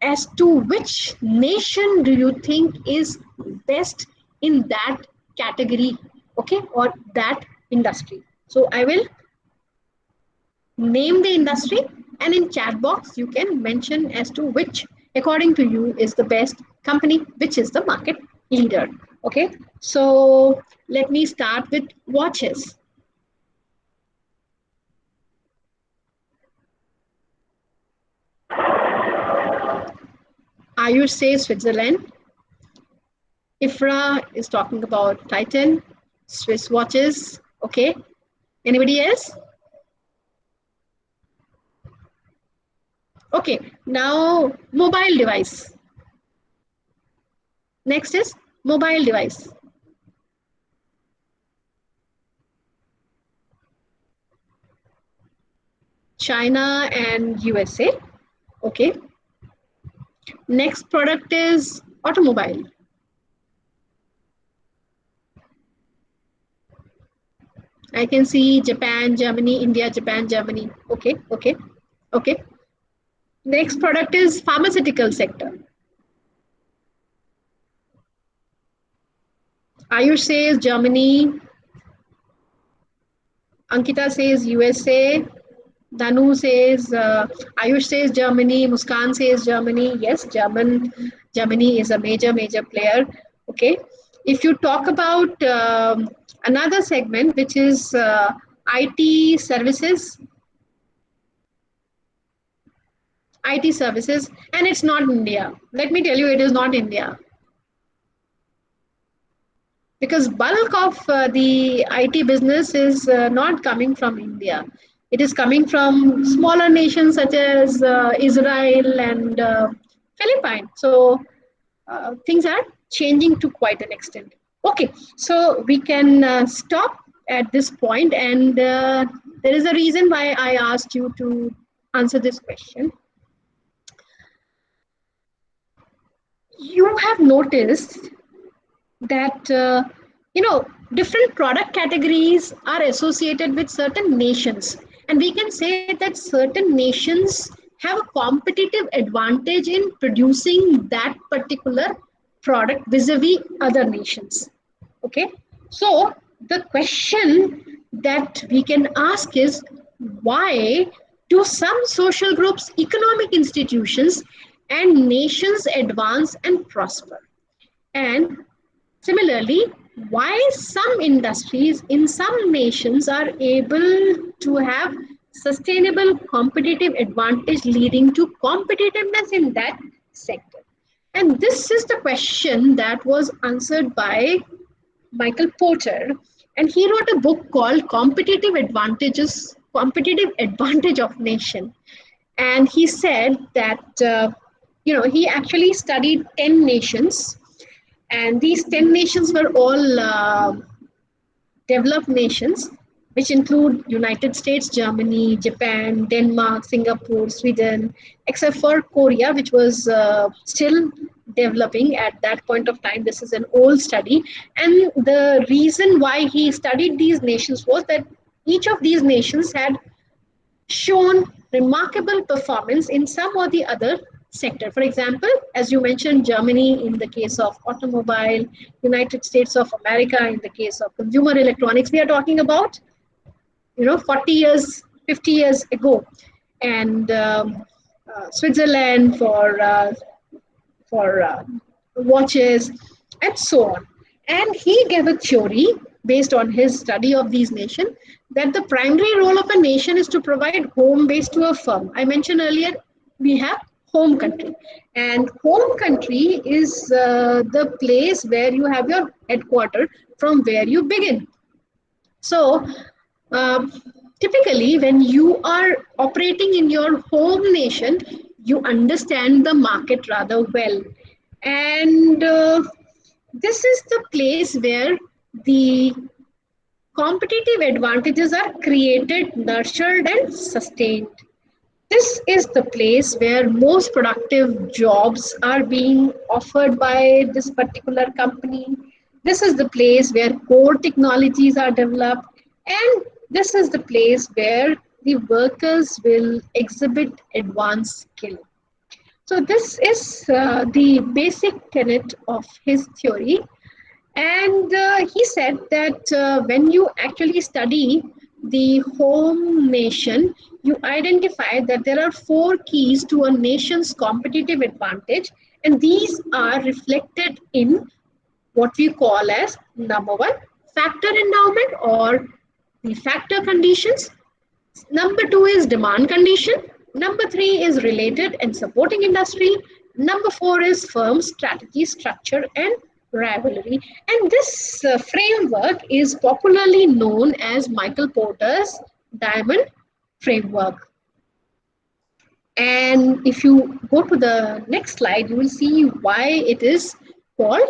Speaker 1: as to which nation do you think is best in that category, okay, or that industry. So I will name the industry, and in chat box you can mention as to which according to you is the best company, which is the market leader. Okay, so let me start with watches. Ayush says Switzerland. Ifra is talking about Titan, Swiss watches. Okay, anybody else? Okay, now mobile device. Next is mobile device. China and USA. Okay. Next product is automobile. I can see Japan, Germany, India, Japan, Germany. Okay, okay, okay. Next product is pharmaceutical sector. Ayush says Germany. Ankita says USA. Danu says, Ayush says Germany. Muskan says Germany. Yes, Germany is a major player. Okay. If you talk about another segment, which is IT services, and it's not India. Let me tell you, it is not India. Because bulk of the IT business is not coming from India. It is coming from smaller nations such as Israel and Philippines. So things are changing to quite an extent. Okay, so we can stop at this point, and there is a reason why I asked you to answer this question. You have noticed that different product categories are associated with certain nations, and we can say that certain nations have a competitive advantage in producing that particular product vis-a-vis other nations. Okay, so the question that we can ask is, why do some social groups, economic institutions, and nations advance and prosper? And similarly, why some industries in some nations are able to have sustainable competitive advantage, leading to competitiveness in that sector? And this is the question that was answered by Michael Porter, and he wrote a book called Competitive Advantage of Nation. And he said that he actually studied 10 nations, and these 10 nations were all developed nations, which include United States, Germany, Japan, Denmark, Singapore, Sweden, except for Korea, which was still developing at that point of time. This is an old study. And the reason why he studied these nations was that each of these nations had shown remarkable performance in some or the other sector. For example, as you mentioned, Germany in the case of automobile, United States of America in the case of consumer electronics. We are talking about 40 years, 50 years ago, and Switzerland for watches, and so on. And he gave a theory based on his study of these nations that the primary role of a nation is to provide home base to a firm. I mentioned earlier, we have home country, and home country is the place where you have your headquarter, from where you begin. So typically when you are operating in your home nation, you understand the market rather well, and this is the place where the competitive advantages are created, nurtured, and sustained. This is the place where most productive jobs are being offered by this particular company. This is the place where core technologies are developed, and this is the place where the workers will exhibit advanced skill. So this is the basic tenet of his theory. And he said that when you actually study the home nation, you identify that there are four keys to a nation's competitive advantage, and these are reflected in what we call as number one, factor endowment or the factor conditions. Number two is demand condition. Number three is related and supporting industry. Number four is firm strategy, structure, and rivalry. And this framework is popularly known as Michael Porter's diamond framework. And if you go to the next slide, you will see why it is called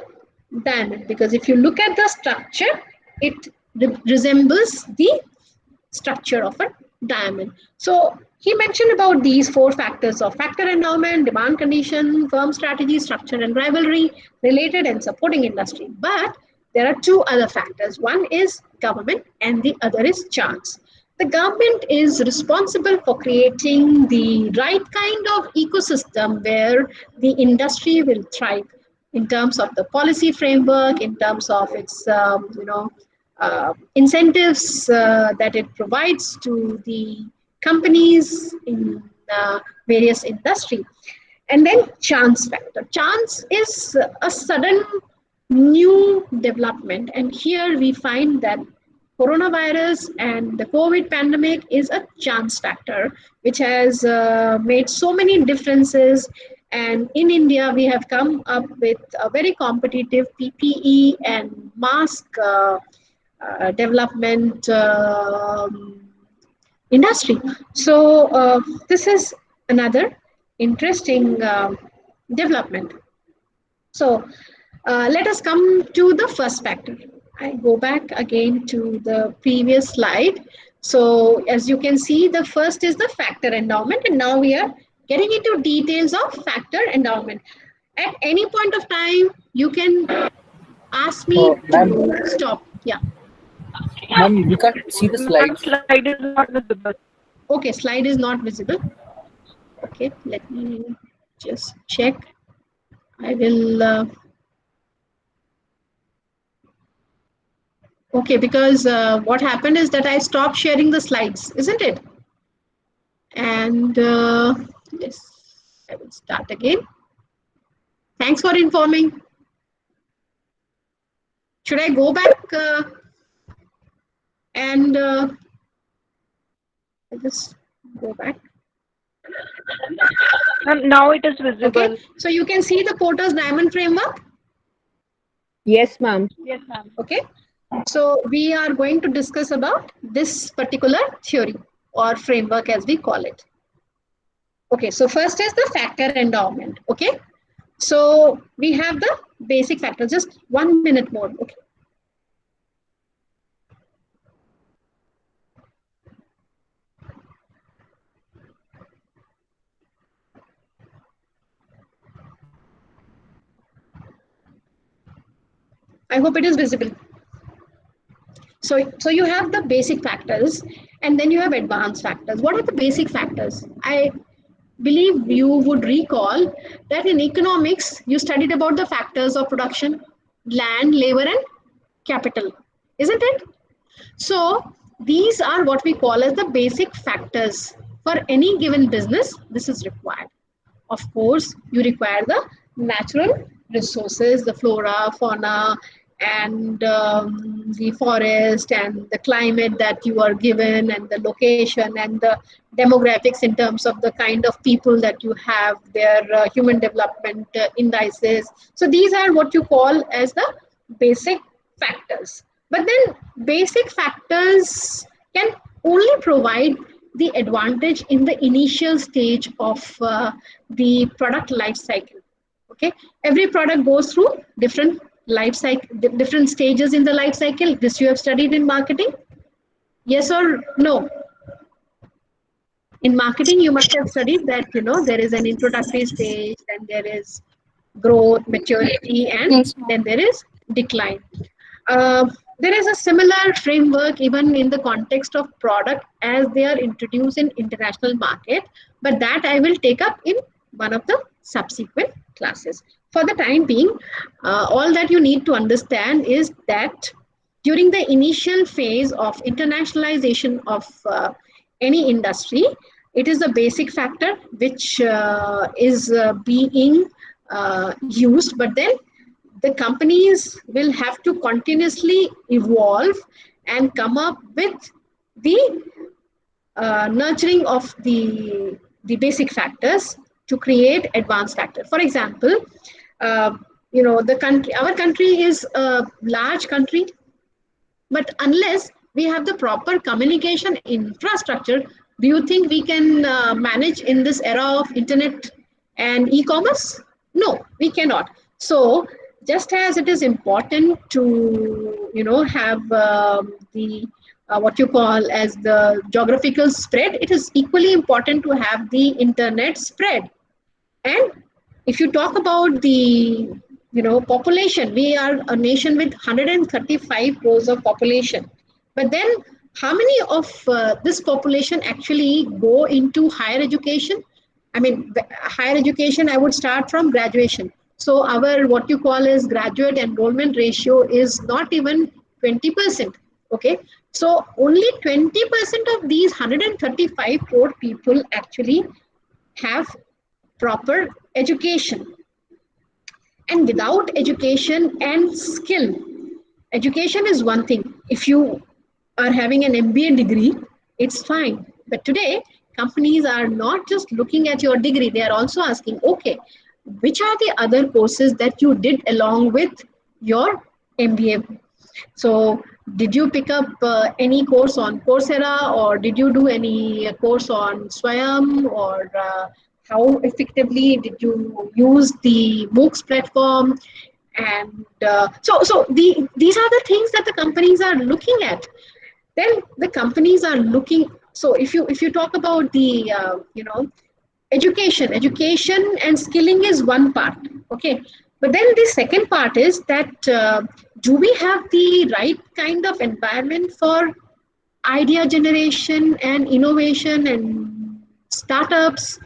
Speaker 1: diamond. Because if you look at the structure, it resembles the structure of a diamond. So he mentioned about these four factors of factor endowment, demand condition, firm strategy, structure and rivalry, related and supporting industry. But there are two other factors. One is government and the other is chance. The government is responsible for creating the right kind of ecosystem where the industry will thrive in terms of the policy framework, in terms of its incentives that it provides to the companies in various industry. And then chance factor. Chance is a sudden new development, and here we find that coronavirus and the COVID pandemic is a chance factor, which has made so many differences. And in India, we have come up with a very competitive PPE and mask development industry. So this is another interesting development. So let us come to the first factor. I go back again to the previous slide. So as you can see, the first is the factor endowment, and now we are getting into details of factor endowment. At any point of time, you can ask me to stop. Yeah.
Speaker 9: Ma'am, we can't see the slides.
Speaker 2: Slide is not visible.
Speaker 1: Okay, slide is not visible. Okay, let me just check. I will. Okay, because what happened is that I stopped sharing the slides, isn't it? And yes, I will start again. Thanks for informing. Should I go back and I'll just go back?
Speaker 8: Now it is visible.
Speaker 1: Okay, so you can see the Porter's diamond framework?
Speaker 8: Yes, ma'am. Yes, ma'am.
Speaker 1: Okay, so we are going to discuss about this particular theory or framework as we call it. Okay, so first is the factor endowment. Okay, so we have the basic factor. Just 1 minute more. Okay. I hope it is visible. So you have the basic factors and then you have advanced factors. What are the basic factors? I believe you would recall that in economics, you studied about the factors of production, land, labor, and capital, isn't it? So these are what we call as the basic factors. For any given business, this is required. Of course, you require the natural resources, the flora, fauna, and the forest and the climate that you are given and the location and the demographics in terms of the kind of people that you have, their human development indices. So these are what you call as the basic factors. But then basic factors can only provide the advantage in the initial stage of the product life cycle. Okay, every product goes through different life cycle, different stages in the life cycle. This you have studied in marketing? Yes or no? In marketing, you must have studied that, there is an introductory stage, then there is growth, maturity, and
Speaker 3: Yes,
Speaker 1: then
Speaker 3: ma'am.
Speaker 1: there is decline. Uh, there is a similar framework even in the context of product as they are introduced in international market, but that I will take up in one of the subsequent classes. For the time being, all that you need to understand is that during the initial phase of internationalization of any industry, it is a basic factor which is being used, but then the companies will have to continuously evolve and come up with the nurturing of the basic factors to create advanced factor. For example, uh, the country, our country is a large country, but unless we have the proper communication infrastructure, do you think we can manage in this era of internet and e-commerce? No, we cannot. So just as it is important to have the what you call as the geographical spread, it is equally important to have the internet spread. And if you talk about the population, we are a nation with 135 crores of population. But then how many of this population actually go into higher education? I mean, higher education, I would start from graduation. So our what you call as graduate enrollment ratio is not even 20%. Okay. So only 20% of these 135 crore people actually have proper education. And without education and skill, education is one thing. If you are having an MBA degree, it's fine. But today, companies are not just looking at your degree, they are also asking, okay, which are the other courses that you did along with your MBA? So, did you pick up any course on Coursera, or did you do any course on Swayam, or how effectively did you use the MOOCs platform? And these are the things that the companies are looking at. Then the companies are looking. So if you talk about the education and skilling is one part, okay, but then the second part is that do we have the right kind of environment for idea generation and innovation and startups?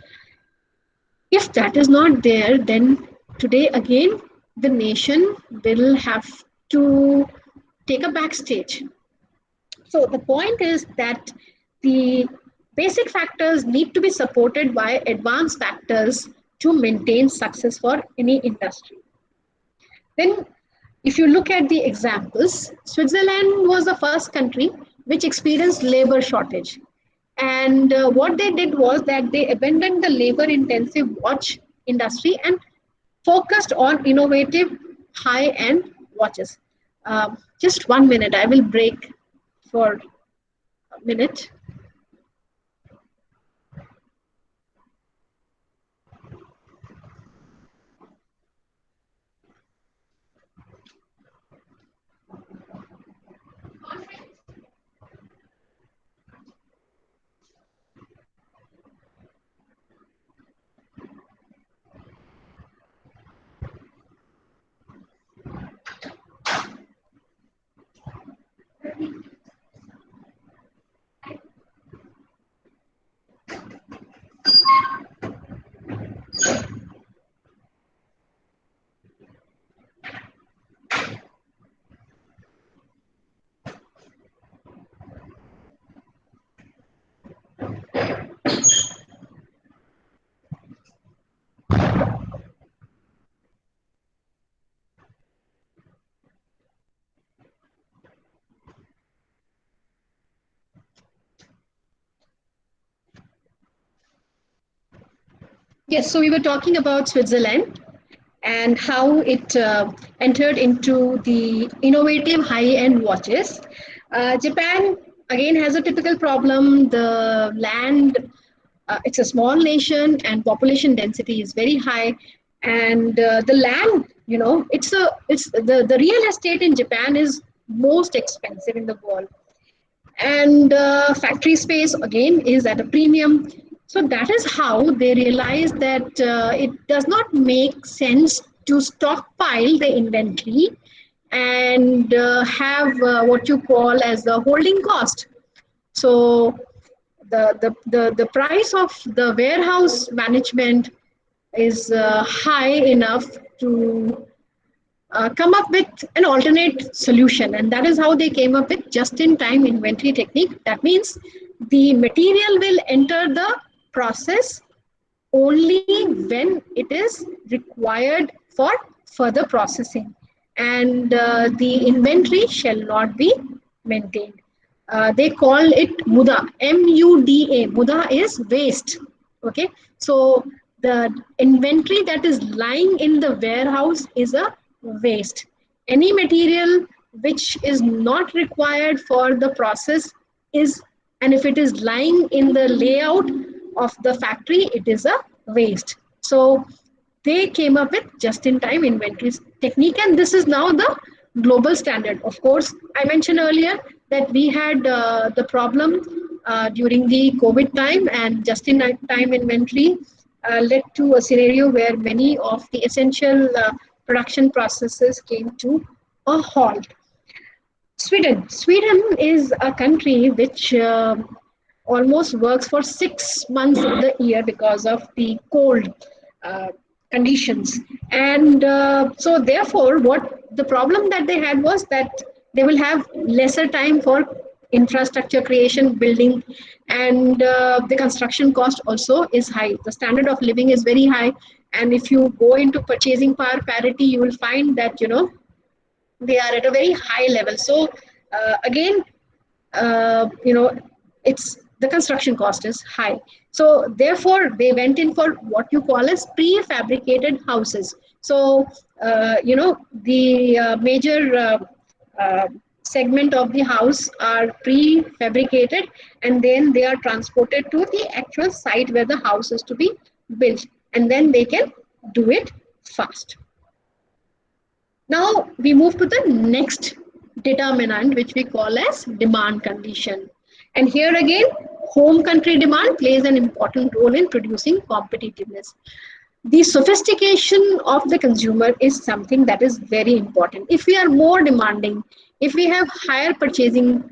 Speaker 1: If that is not there, then today again the nation will have to take a backstage. So the point is that the basic factors need to be supported by advanced factors to maintain success for any industry. Then, if you look at the examples, Switzerland was the first country which experienced labor shortage. And what they did was that they abandoned the labor intensive watch industry and focused on innovative high end watches. Just 1 minute, I will break for a minute. Yes, so we were talking about Switzerland and how it entered into the innovative high-end watches. Japan again has a typical problem. The land, it's a small nation and population density is very high, and the land it's the real estate in Japan is most expensive in the world, and factory space again is at a premium. So that is how they realized that it does not make sense to stockpile the inventory and have what you call as the holding cost. So the price of the warehouse management is high enough to come up with an alternate solution, and that is how they came up with just-in-time inventory technique. That means the material will enter the process only when it is required for further processing, and the inventory shall not be maintained. They call it muda, M-U-D-A. Muda is waste. Okay, so the inventory that is lying in the warehouse is a waste. Any material which is not required for the process is, and if it is lying in the layout of the factory, it is a waste. So they came up with just-in-time inventory technique, and this is now the global standard. Of course, I mentioned earlier that we had the problem during the COVID time, and just-in-time inventory led to a scenario where many of the essential production processes came to a halt. Sweden is a country which almost works for 6 months of the year because of the cold uh, conditions. And so therefore, what the problem that they had was that they will have lesser time for infrastructure creation, building, and the construction cost also is high. The standard of living is very high. And if you go into purchasing power parity, you will find that, they are at a very high level. So again, it's the construction cost is high. So therefore, they went in for what you call as prefabricated houses. So the major segment of the house are prefabricated, and then they are transported to the actual site where the house is to be built, and then they can do it fast. Now we move to the next determinant, which we call as demand condition. And here again, home country demand plays an important role in producing competitiveness. The sophistication of the consumer is something that is very important. If we are more demanding, if we have higher purchasing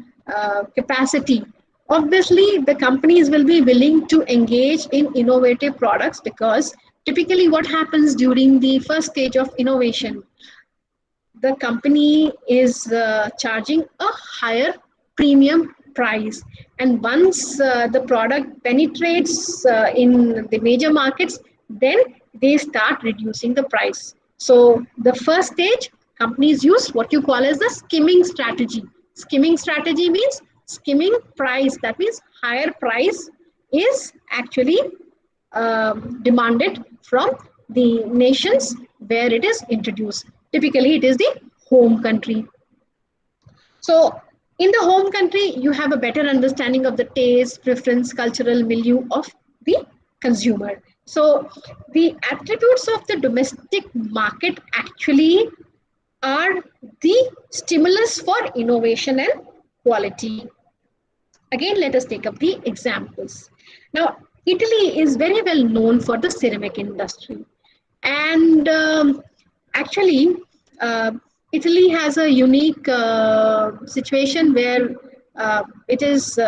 Speaker 1: capacity, obviously the companies will be willing to engage in innovative products, because typically what happens during the first stage of innovation, the company is charging a higher premium price, and once the product penetrates in the major markets, then they start reducing the price. So the first stage, companies use what you call as the skimming strategy. Skimming strategy means skimming price. That means higher price is actually demanded from the nations where it is introduced. Typically, it is the home country. So in the home country, you have a better understanding of the taste, preference, cultural milieu of the consumer. So the attributes of the domestic market actually are the stimulus for innovation and quality. Again, let us take up the examples. Now, Italy is very well known for the ceramic industry. And actually, Italy has a unique situation where it is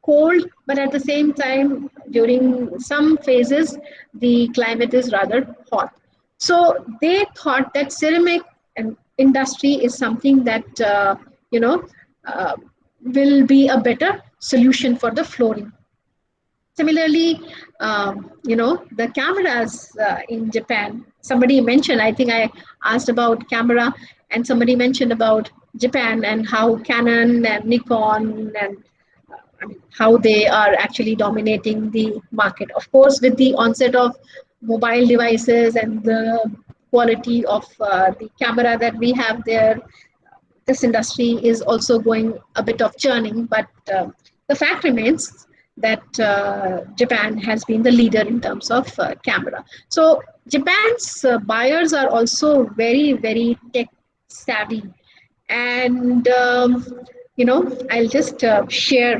Speaker 1: cold, but at the same time, during some phases, the climate is rather hot. So they thought that ceramic industry is something that will be a better solution for the flooring. Similarly, the cameras in Japan. Somebody mentioned, I think I asked about camera, and somebody mentioned about Japan and how Canon and Nikon and how they are actually dominating the market. Of course, with the onset of mobile devices and the quality of the camera that we have there, this industry is also going a bit of churning. But the fact remains that Japan has been the leader in terms of camera. So Japan's buyers are also very, very tech savvy. And, I'll just share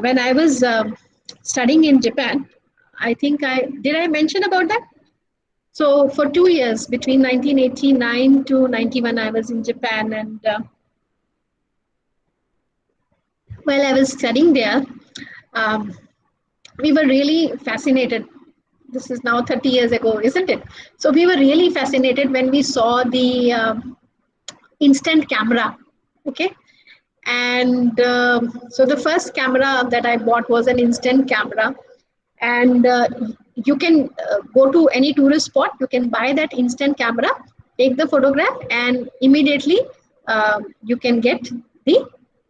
Speaker 1: when I was studying in Japan, I think I mention about that? So for 2 years, between 1989 to 91, I was in Japan, and while I was studying there, um, we were really fascinated. This is now 30 years ago, isn't it? So we were really fascinated when we saw the instant camera. Okay. And so the first camera that I bought was an instant camera. And you can go to any tourist spot, you can buy that instant camera, take the photograph, and immediately you can get the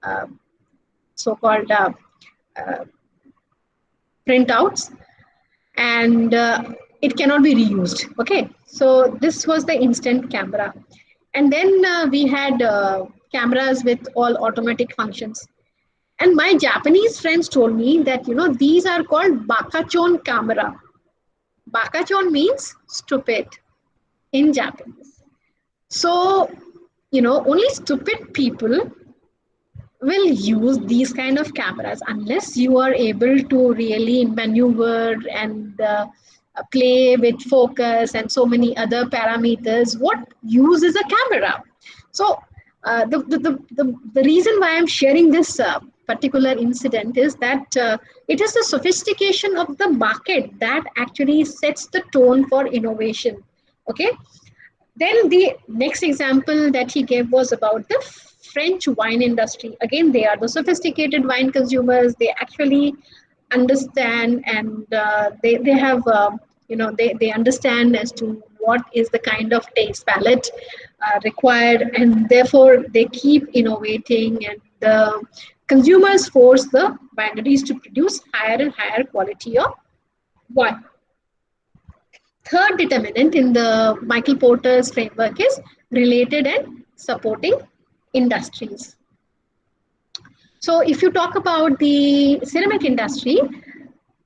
Speaker 1: uh, so-called printouts, and it cannot be reused. Okay, so this was the instant camera. And then we had cameras with all automatic functions. And my Japanese friends told me that, these are called bakachon camera. Bakachon means stupid in Japanese. So, only stupid people will use these kind of cameras unless you are able to really maneuver and play with focus and so many other parameters. What use is a camera? So the reason why I'm sharing this particular incident is that it is the sophistication of the market that actually sets the tone for innovation. Okay. Then the next example that he gave was about the French wine industry. Again, they are the sophisticated wine consumers. They actually understand, and they have, they understand as to what is the kind of taste palette required, and therefore they keep innovating, and the consumers force the wineries to produce higher and higher quality of wine. Third determinant in the Michael Porter's framework is related and supporting industries. So if you talk about the ceramic industry,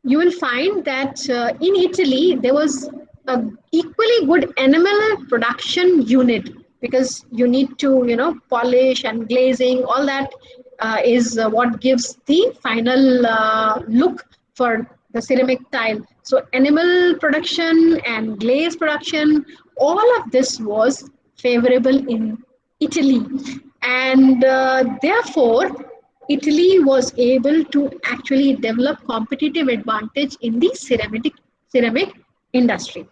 Speaker 1: you will find that in Italy, there was an equally good enamel production unit, because you need to, polish and glazing, all that is what gives the final look for the ceramic tile. So enamel production and glaze production, all of this was favorable in Italy. And therefore, Italy was able to actually develop competitive advantage in the ceramic industry.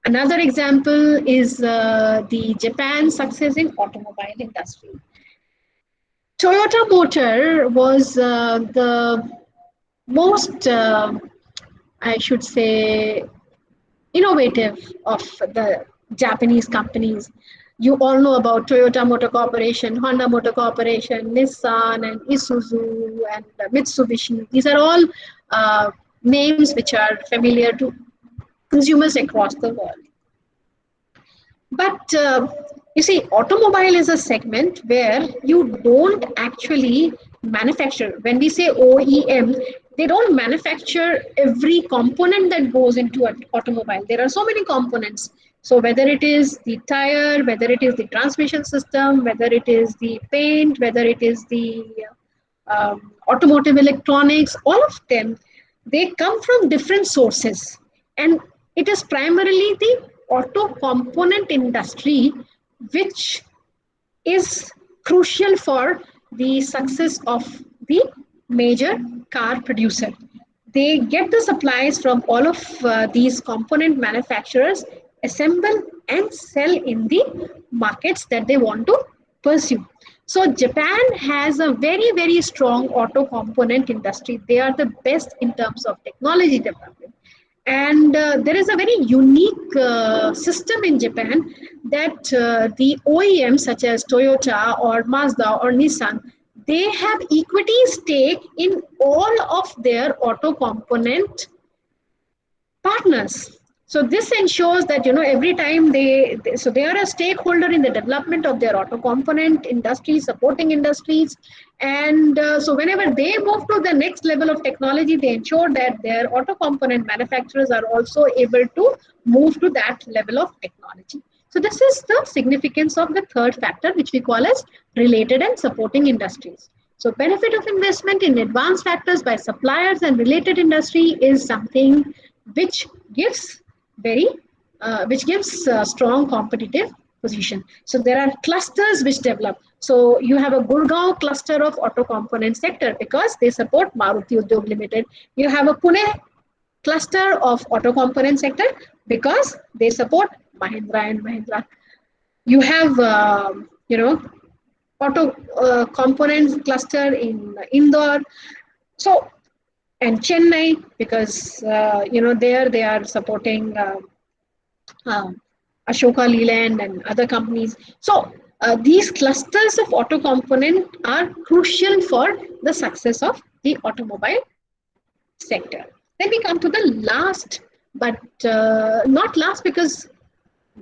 Speaker 1: Another example is the Japan success in automobile industry. Toyota Motor was the most, I should say, innovative of the Japanese companies. You all know about Toyota Motor Corporation, Honda Motor Corporation, Nissan, and Isuzu, and Mitsubishi. These are all names which are familiar to consumers across the world. But you see, automobile is a segment where you don't actually manufacture. When we say OEM, they don't manufacture every component that goes into an automobile. There are so many components. So whether it is the tire, whether it is the transmission system, whether it is the paint, whether it is the automotive electronics, all of them, they come from different sources. And it is primarily the auto component industry which is crucial for the success of the major car producer. They get the supplies from all of these component manufacturers, assemble and sell in the markets that they want to pursue. So Japan has a very, very strong auto component industry. They are the best in terms of technology development. And there is a very unique system in Japan that the OEMs such as Toyota or Mazda or Nissan, they have equity stake in all of their auto component partners. So this ensures that, every time so they are a stakeholder in the development of their auto component industry, supporting industries. And so whenever they move to the next level of technology, they ensure that their auto component manufacturers are also able to move to that level of technology. So this is the significance of the third factor, which we call as related and supporting industries. So benefit of investment in advanced factors by suppliers and related industry is something which gives strong competitive position. So there are clusters which develop. So you have a Gurgaon cluster of auto component sector because they support Maruti Udyog Limited. You have a Pune cluster of auto component sector because they support Mahindra and Mahindra. You have, auto components cluster in Indore. So, and Chennai because, there they are supporting Ashoka Leland and other companies. So these clusters of auto component are crucial for the success of the automobile sector. Then we come to the last, but not last because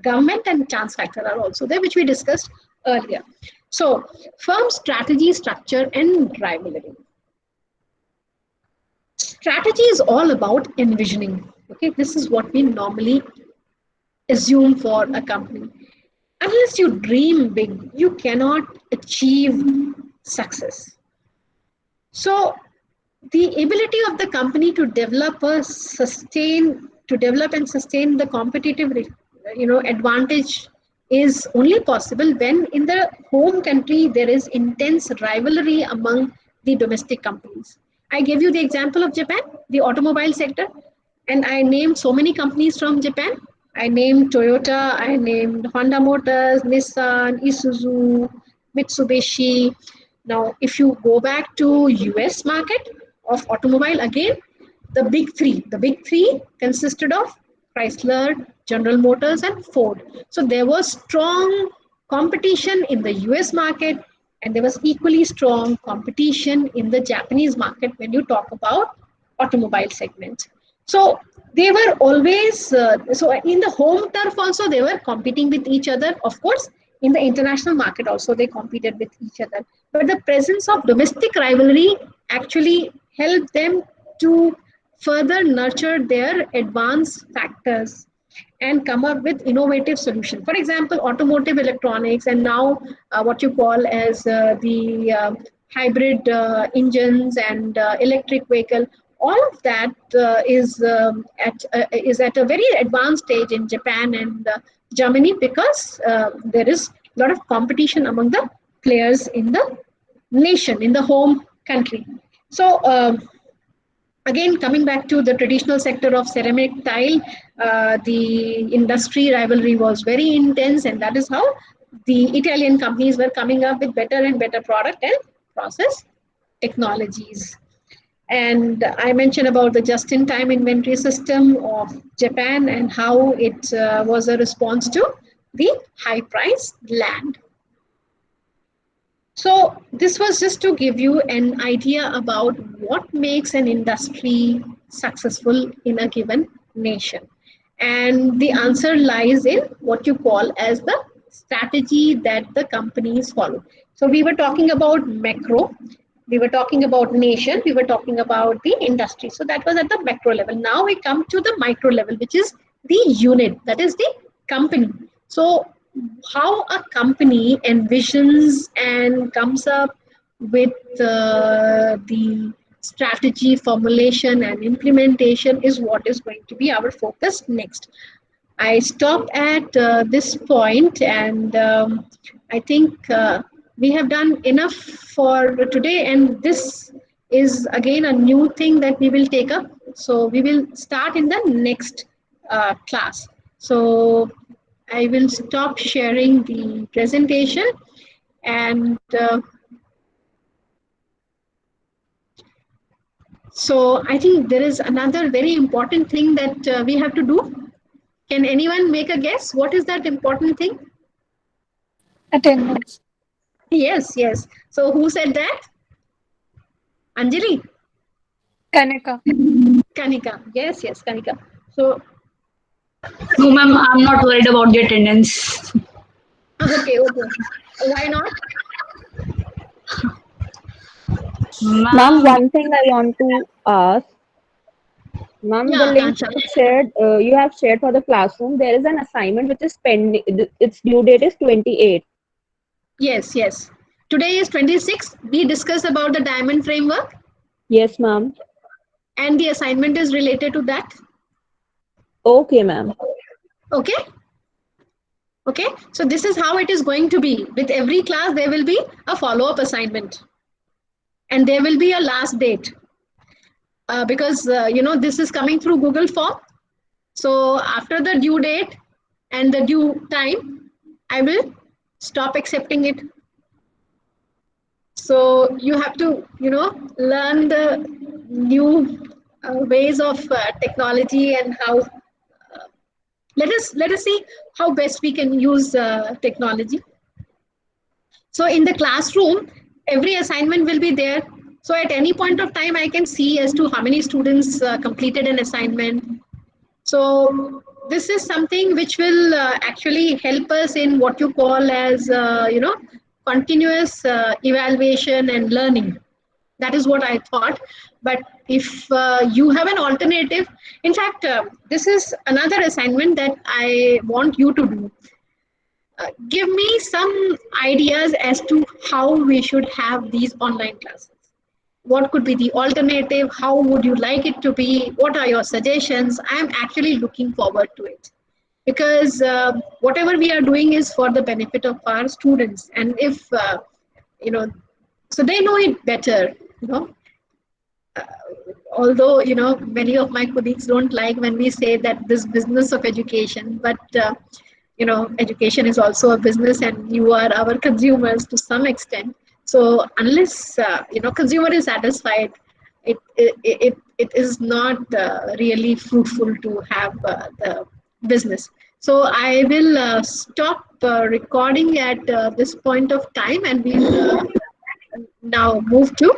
Speaker 1: government and chance factor are also there, which we discussed earlier. So firm strategy, structure, and rivalry. Strategy is all about envisioning. Okay, this is what we normally assume for a company. Unless you dream big, you cannot achieve success. So the ability of the company to develop and sustain the competitive advantage is only possible when in the home country there is intense rivalry among the domestic companies. I gave you the example of Japan, the automobile sector, and I named so many companies from Japan. I named Toyota, I named Honda Motors, Nissan, Isuzu, Mitsubishi. Now, if you go back to US market of automobile, again, the big three consisted of Chrysler, General Motors, and Ford. So there was strong competition in the US market, and there was equally strong competition in the Japanese market when you talk about automobile segment. So they were always, so in the home turf also, they were competing with each other. Of course, in the international market also, they competed with each other. But the presence of domestic rivalry actually helped them to further nurture their advanced factors and come up with innovative solutions. For example, automotive electronics and now what you call as the hybrid engines and electric vehicle. All of that is at a very advanced stage in Japan and Germany because there is a lot of competition among the players in the nation, in the home country. So again, coming back to the traditional sector of ceramic tile, the industry rivalry was very intense, and that is how the Italian companies were coming up with better and better product and process technologies. And I mentioned about the just-in-time inventory system of Japan and how it was a response to the high-priced land. So this was just to give you an idea about what makes an industry successful in a given nation. And the answer lies in what you call as the strategy that the companies follow. So we were talking about macro, we were talking about nation, we were talking about the industry. So that was at the macro level. Now we come to the micro level, which is the unit, that is the company. So how a company envisions and comes up with the strategy formulation and implementation is what is going to be our focus next. I stopped at this point, and I think we have done enough for today, and this is again a new thing that we will take up. So we will start in the next class. So I will stop sharing the presentation, and so I think there is another very important thing that we have to do. Can anyone make a guess? What is that important thing?
Speaker 8: Attendance.
Speaker 1: Yes, yes. So who said that? Anjali?
Speaker 8: Kanika.
Speaker 1: Kanika. Yes, yes, Kanika. So
Speaker 11: No, ma'am, I'm not worried about the attendance.
Speaker 1: Okay, okay. Why not?
Speaker 8: Ma'am,
Speaker 11: Ma'am,
Speaker 8: one thing I want to ask. Ma'am, the
Speaker 1: Yeah,
Speaker 8: link
Speaker 1: Kansha.
Speaker 8: you have shared for the classroom. There is an assignment which is pending. Its due date is 28.
Speaker 1: Yes, yes. Today is 26. We discussed about the diamond framework,
Speaker 8: Yes, ma'am.
Speaker 1: and the assignment is related to that.
Speaker 8: Okay, ma'am.
Speaker 1: Okay. Okay. So this is how it is going to be. With every class, there will be a follow-up assignment, and there will be a last date because this is coming through Google Form. So after the due date and the due time, I will stop accepting it. So you have to, learn the new ways of technology and how. Let us see how best we can use technology. So in the classroom, every assignment will be there. So at any point of time, I can see as to how many students completed an assignment. So this is something which will actually help us in what you call as, continuous evaluation and learning. That is what I thought. But if you have an alternative, in fact, this is another assignment that I want you to do. Give me some ideas as to how we should have these online classes. What could be the alternative? How would you like it to be? What are your suggestions? I'm actually looking forward to it because whatever we are doing is for the benefit of our students. And if, you know, so they know it better, although many of my colleagues don't like when we say that this business of education, but education is also a business and you are our consumers to some extent. So unless consumer is satisfied, it is not really fruitful to have the business. So I will stop recording at this point of time, and we'll now move to